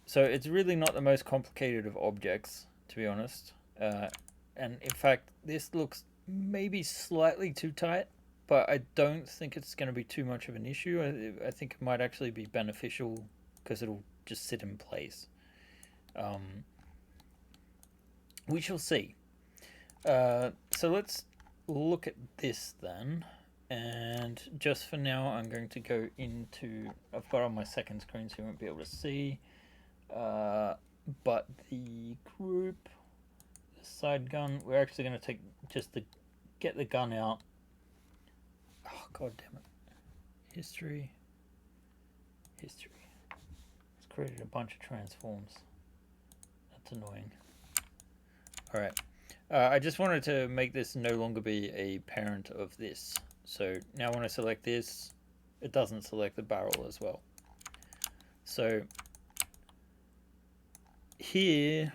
So it's really not the most complicated of objects, to be honest. And in fact, this looks maybe slightly too tight, but I don't think it's going to be too much of an issue. I think it might actually be beneficial because it'll just sit in place. We shall see. So let's look at this then. And just for now, I'm going to go into... I've got on my second screen so you won't be able to see. But the group, the side gun, we're actually going to take just the... Get the gun out. Oh, god damn it. History. It's created a bunch of transforms. That's annoying. Alright. I just wanted to make this no longer be a parent of this. So now when I select this, it doesn't select the barrel as well. So here,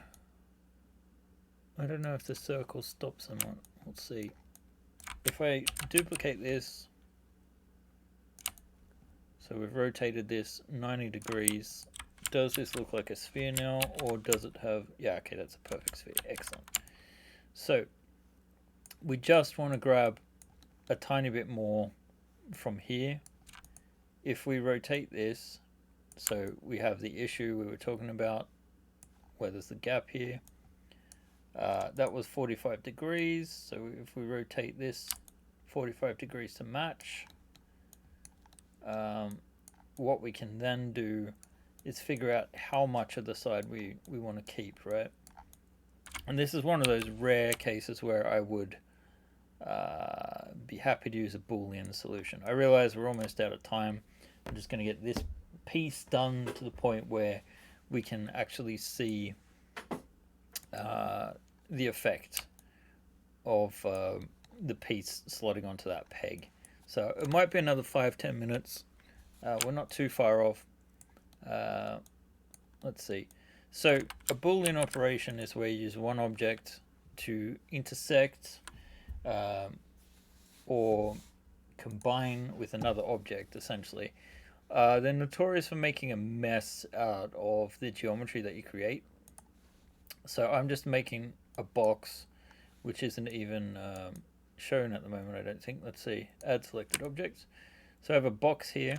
I don't know if the circle stops them. Let's see. If I duplicate this, so we've rotated this 90 degrees. Does this look like a sphere now, or does it have... Yeah, okay, that's a perfect sphere. Excellent. So we just want to grab a tiny bit more from here. If we rotate this, so we have the issue we were talking about, where there's the gap here. That was 45 degrees, so if we rotate this 45 degrees to match, what we can then do is figure out how much of the side we want to keep, right? And this is one of those rare cases where I would be happy to use a Boolean solution. I realize we're almost out of time. I'm just going to get this piece done to the point where we can actually see the effect of the piece slotting onto that peg. So it might be another 5-10 minutes. We're not too far off. Let's see. So a Boolean operation is where you use one object to intersect or combine with another object, essentially. They're notorious for making a mess out of the geometry that you create. So I'm just making a box which isn't even shown at the moment, I don't think. Let's see. Add selected objects. So I have a box here.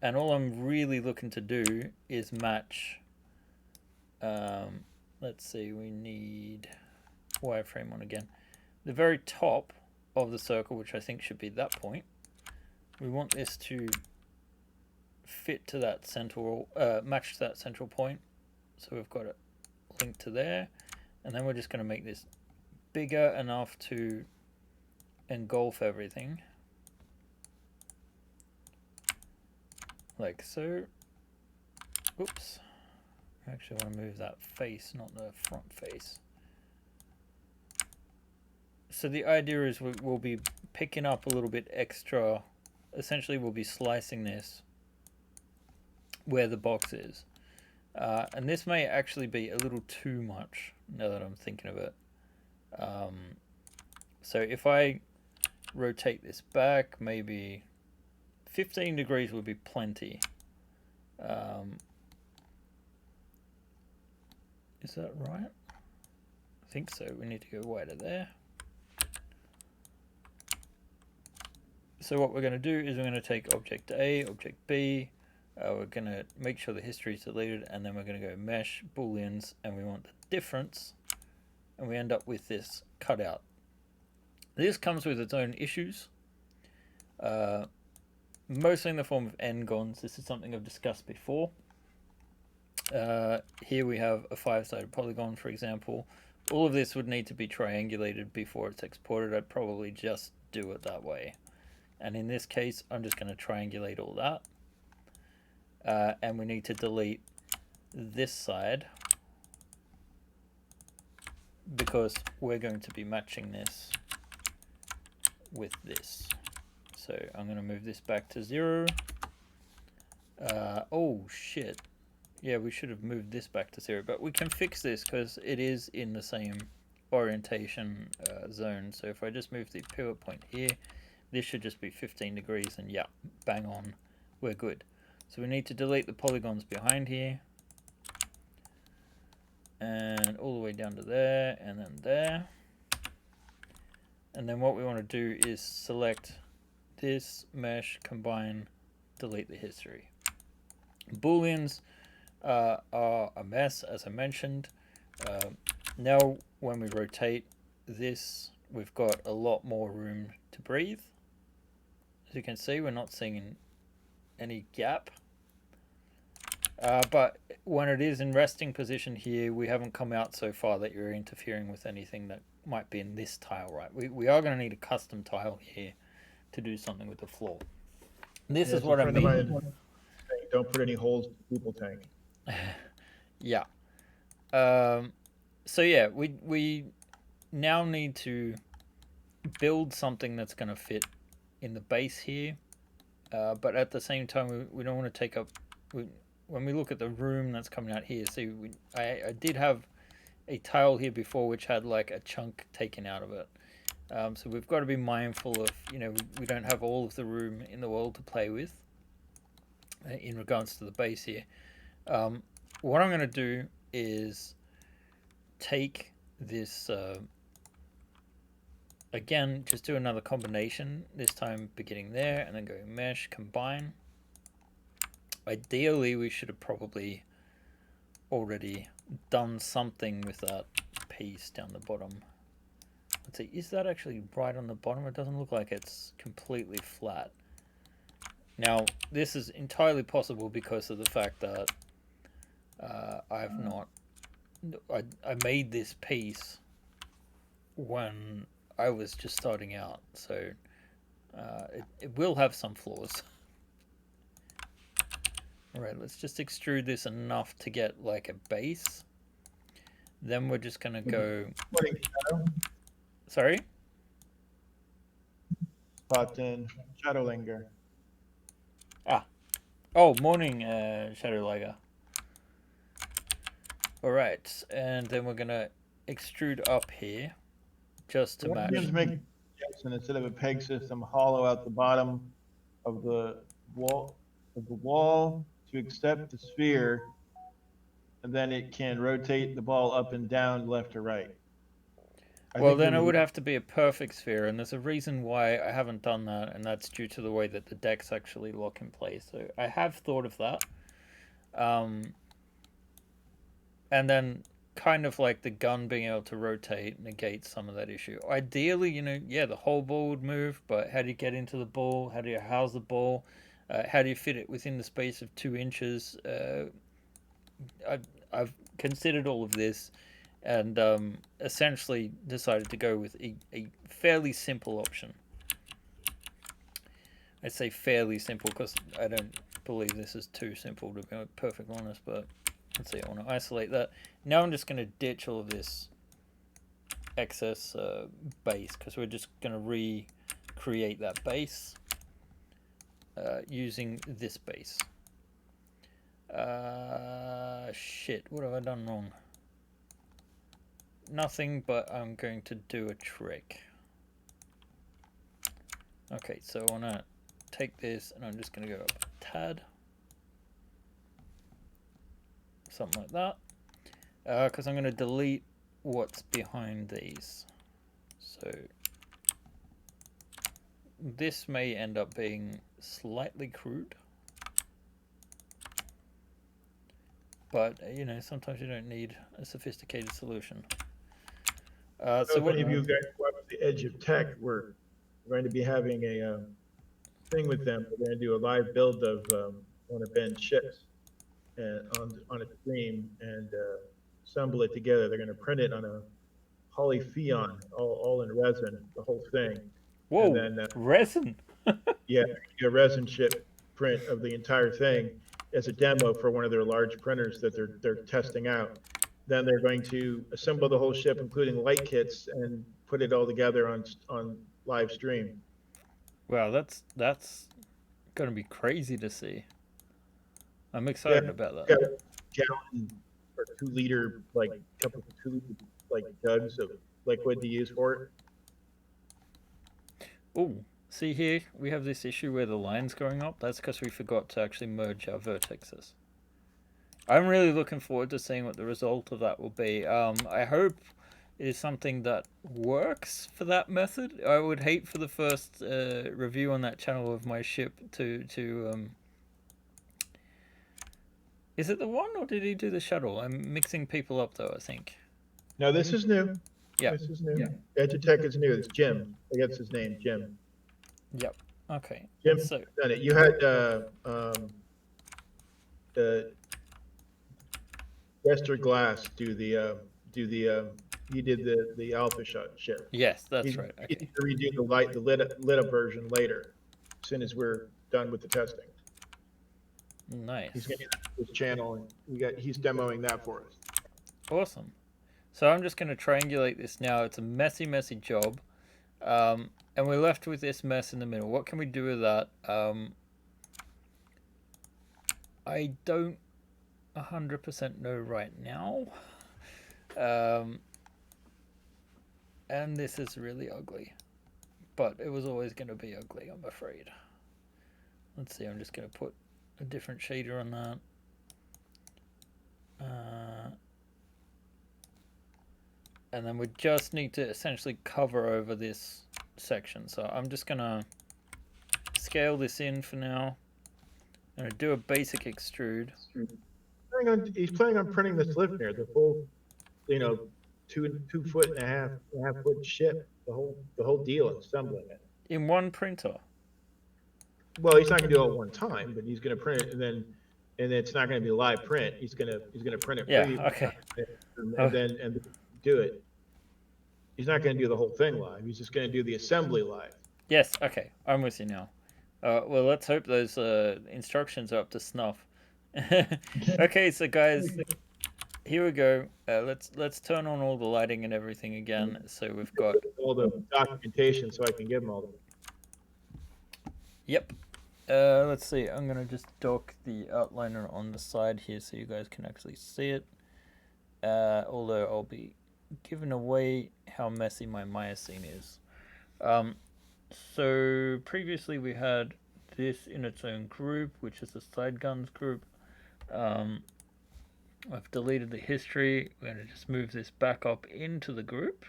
And all I'm really looking to do is match... let's see, we need wireframe on again. The very top of the circle, which I think should be that point, we want this to fit to that central, match to that central point. So we've got it linked to there, and then we're just going to make this bigger enough to engulf everything, like so. Oops. I actually want to move that face, not the front face. So the idea is we'll be picking up a little bit extra. Essentially, we'll be slicing this where the box is. And this may actually be a little too much, now that I'm thinking of it. So if I rotate this back, maybe 15 degrees would be plenty. Is that right? I think so. We need to go wider there. So what we're going to do is we're going to take object A, object B. We're going to make sure the history is deleted, and then we're going to go mesh, booleans, and we want the difference. And we end up with this cutout. This comes with its own issues. Mostly in the form of n-gons. This is something I've discussed before. Here we have a 5-sided polygon, for example. All of this would need to be triangulated before it's exported. I'd probably just do it that way. And in this case, I'm just going to triangulate all that. And we need to delete this side because we're going to be matching this with this. So I'm going to move this back to 0. Oh, shit. Yeah, we should have moved this back to 0, but we can fix this because it is in the same orientation zone. So if I just move the pivot point here, this should just be 15 degrees, and yeah, bang on, we're good. So we need to delete the polygons behind here, and all the way down to there, and then there. And then what we want to do is select this, mesh, combine, delete the history. Booleans are a mess, as I mentioned. Now when we rotate this, we've got a lot more room to breathe. As you can see, we're not seeing any gap. But when it is in resting position here, we haven't come out so far that you're interfering with anything that might be in this tile, right? We are going to need a custom tile here to do something with the floor. This is what I mean. Don't put any holes in the people tank. Yeah. So yeah, we now need to build something that's going to fit in the base here. But at the same time, we don't want to take up... when we look at the room that's coming out here, see, I did have a tile here before which had like a chunk taken out of it. So we've got to be mindful of, we don't have all of the room in the world to play with in regards to the base here. What I'm going to do is take this, again, just do another combination, this time beginning there and then going mesh, combine. Ideally, we should have probably already done something with that piece down the bottom. Let's see, is that actually right on the bottom? It doesn't look like it's completely flat. Now, this is entirely possible because of the fact that I made this piece when I was just starting out, so it will have some flaws. Alright, let's just extrude this enough to get like a base. Then we're just going to go... Sorry? Button, Shadowlinger. Oh, morning, Shadowlinger. Alright, and then we're going to extrude up here just to match. Make instead of a peg system, hollow out the bottom of the wall to accept the sphere, and then it can rotate the ball up and down, left or right. Well, then it would have to be a perfect sphere, and there's a reason why I haven't done that, and that's due to the way that the decks actually lock in place. So I have thought of that. And then kind of like the gun being able to rotate negates some of that issue. Ideally, the whole ball would move, but how do you get into the ball? How do you house the ball? How do you fit it within the space of 2 inches? I've considered all of this and essentially decided to go with a fairly simple option. I say fairly simple because I don't believe this is too simple, to be perfectly honest, but let's see, I want to isolate that. Now I'm just going to ditch all of this excess base because we're just going to recreate that base using this base. Shit, what have I done wrong? Nothing, but I'm going to do a trick. Okay, so I want to take this and I'm just going to go up a tad. Something like that. Because I'm going to delete what's behind these. So this may end up being slightly crude. But, sometimes you don't need a sophisticated solution. So what if you guys go up to the edge of tech, we're going to be having a thing with them. We're going to do a live build of one of Ben's ships on a stream and assemble it together. They're going to print it on a polypheon, all in resin, the whole thing. Whoa, and then, resin? Yeah, a resin chip print of the entire thing as a demo for one of their large printers that they're testing out. Then they're going to assemble the whole ship, including light kits, and put it all together on live stream. Wow, that's going to be crazy to see. I'm excited about that. Gallon or 2 liter, like couple of 2 liter, like jugs of liquid to use for it. Oh, see here, we have this issue where the line's going up. That's because we forgot to actually merge our vertexes. I'm really looking forward to seeing what the result of that will be. I hope is something that works for that method. I would hate for the first review on that channel of my ship to Is it the one, or did he do the shuttle? I'm mixing people up though, I think. No, this is new. Yeah. This is new. Edutech is new. It's Jim. I guess his name, Jim. Yep. Okay. Jim So done it. You had Jester Glass do the he did the alpha shot ship. yes, that's He's right. he's Okay. gonna redo the lit up version later, as soon as we're done with the testing. Nice. He's gonna do his channel, and he's demoing that for us. Awesome. So I'm just going to triangulate this now. It's a messy, messy job. And we're left with this mess in the middle. What can we do with that? I don't 100% know right now. And this is really ugly. But it was always going to be ugly, I'm afraid. Let's see, I'm just going to put a different shader on that. And then we just need to essentially cover over this section. So I'm just going to scale this in for now. I'm going to do a basic extrude. He's planning on printing this lift there, the full, 2.5 foot ship, the whole deal, and assembling it. In one printer? Well, he's not gonna do it at one time, but he's gonna print it, and then it's not gonna be a live print. He's gonna print it for you. Okay. And then do it. He's not gonna do the whole thing live. He's just gonna do the assembly live. Yes. Okay. I'm with you now. Well, let's hope those instructions are up to snuff. Okay, so guys, here we go. Let's turn on all the lighting and everything again. So we've got all the documentation, so I can give them all. Yep. Let's see. I'm gonna just dock the outliner on the side here so you guys can actually see it. Although I'll be giving away how messy my Miocene is. So previously we had this in its own group, which is the side guns group. I've deleted the history. We're going to just move this back up into the group.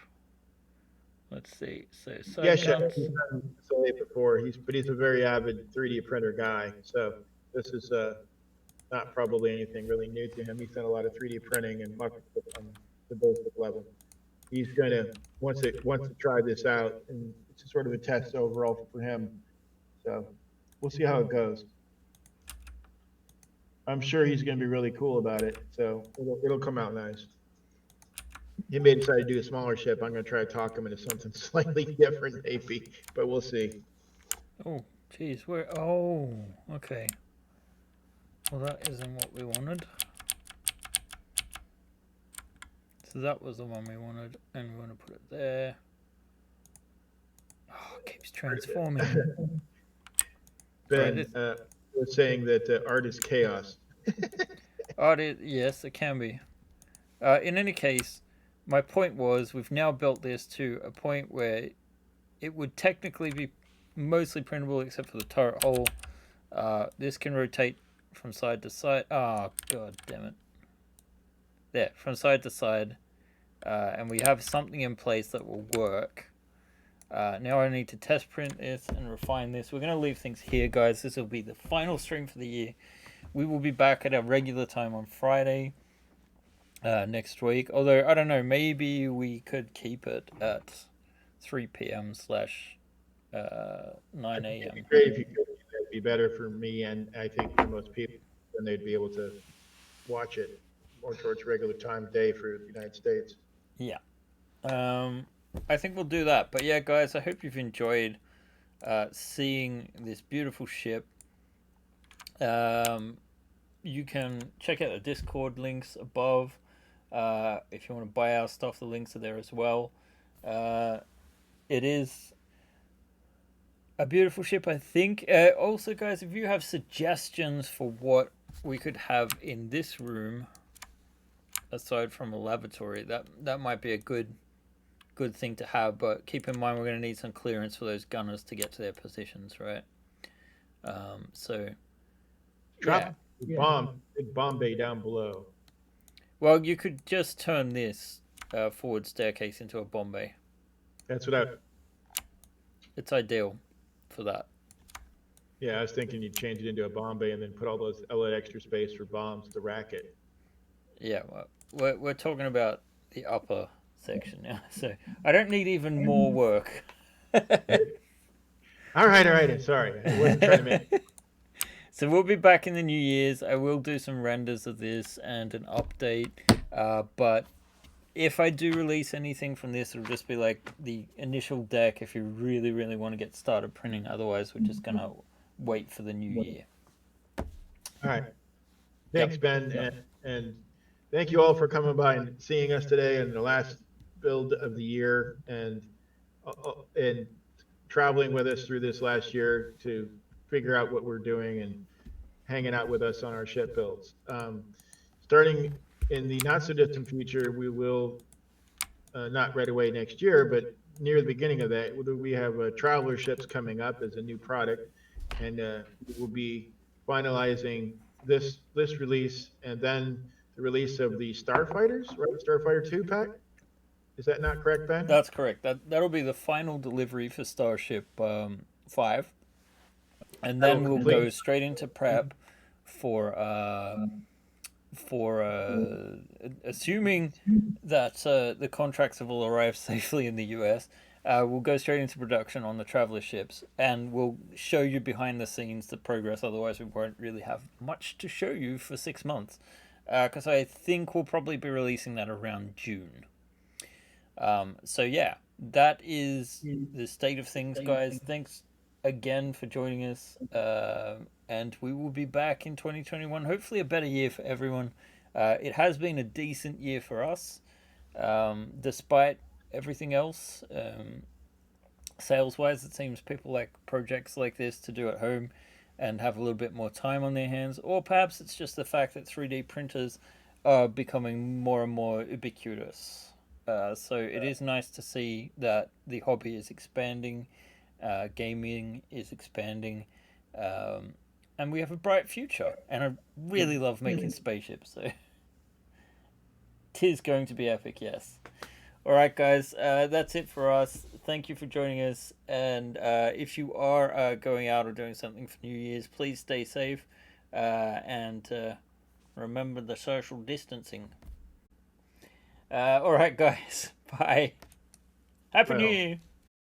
Let's see. So side guns. He's done this before. He's a very avid 3D printer guy. So this is not probably anything really new to him. He's done a lot of 3D printing and muck on the basic level. He's going to wants to try this out, and it's sort of a test overall for him. So we'll see how it goes. I'm sure he's going to be really cool about it. So it'll come out nice. He may decide to do a smaller ship. I'm going to try to talk him into something slightly different, maybe, but we'll see. Oh, geez, where? Oh, okay. Well, that isn't what we wanted. So that was the one we wanted, and we're going to put it there. Oh, it keeps transforming. Ben was saying that art is chaos. Yes, it can be. In any case, my point was we've now built this to a point where it would technically be mostly printable except for the turret hole. This can rotate from side to side. Oh, god damn it. There, from side to side. And we have something in place that will work. Now I need to test print this and refine this. We're going to leave things here, guys. This will be the final stream for the year. We will be back at our regular time on Friday next week. Although, I don't know, maybe we could keep it at 3 p.m. / 9 a.m. It'd be great if you could. It'd be better for me, and I think for most people, then they'd be able to watch it more towards regular time day for the United States. Yeah. I think we'll do that. But yeah, guys, I hope you've enjoyed seeing this beautiful ship. You can check out the Discord links above. If you want to buy our stuff, the links are there as well. It is a beautiful ship, I think. Also, guys, if you have suggestions for what we could have in this room, aside from a lavatory, that might be a good thing to have. But keep in mind, we're going to need some clearance for those gunners to get to their positions, right? So drop big bomb bay down below. Well, you could just turn this forward staircase into a Bombay. That's what It's ideal for that. Yeah, I was thinking you'd change it into a Bombay and then put all those extra space for bombs to rack it. Yeah, well, we're talking about the upper section now, so I don't need even more work. All right. Sorry, I wasn't trying to make. So we'll be back in the New Year's. I will do some renders of this and an update. But if I do release anything from this, it'll just be like the initial deck if you really, really want to get started printing. Otherwise, we're just going to wait for the new year. All right. Thanks, Ben. And thank you all for coming by and seeing us today in the last build of the year and traveling with us through this last year to figure out what we're doing and hanging out with us on our ship builds. Starting in the not so distant future, we will, not right away next year, but near the beginning of that, we have traveler ships coming up as a new product, and we'll be finalizing this release and then the release of the Starfighters, right? Starfighter 2 pack. Is that not correct, Ben? That's correct. That'll be the final delivery for Starship 5, and then we'll go straight into prep for assuming that the contracts have all arrived safely in the US. We'll go straight into production on the traveler ships, and we'll show you behind the scenes the progress. Otherwise, we won't really have much to show you for 6 months, because I think we'll probably be releasing that around June. So yeah, that is the state of things, guys. Thanks again for joining us, and we will be back in 2021. Hopefully, a better year for everyone. It has been a decent year for us, despite everything else. Sales-wise, it seems people like projects like this to do at home and have a little bit more time on their hands, or perhaps it's just the fact that 3D printers are becoming more and more ubiquitous. So it is nice to see that the hobby is expanding, gaming is expanding, and we have a bright future. And I really love making spaceships, so 'tis going to be epic, yes. All right, guys, that's it for us. Thank you for joining us. And if you are going out or doing something for New Year's, please stay safe and remember the social distancing. All right, guys. Bye. Happy New Year.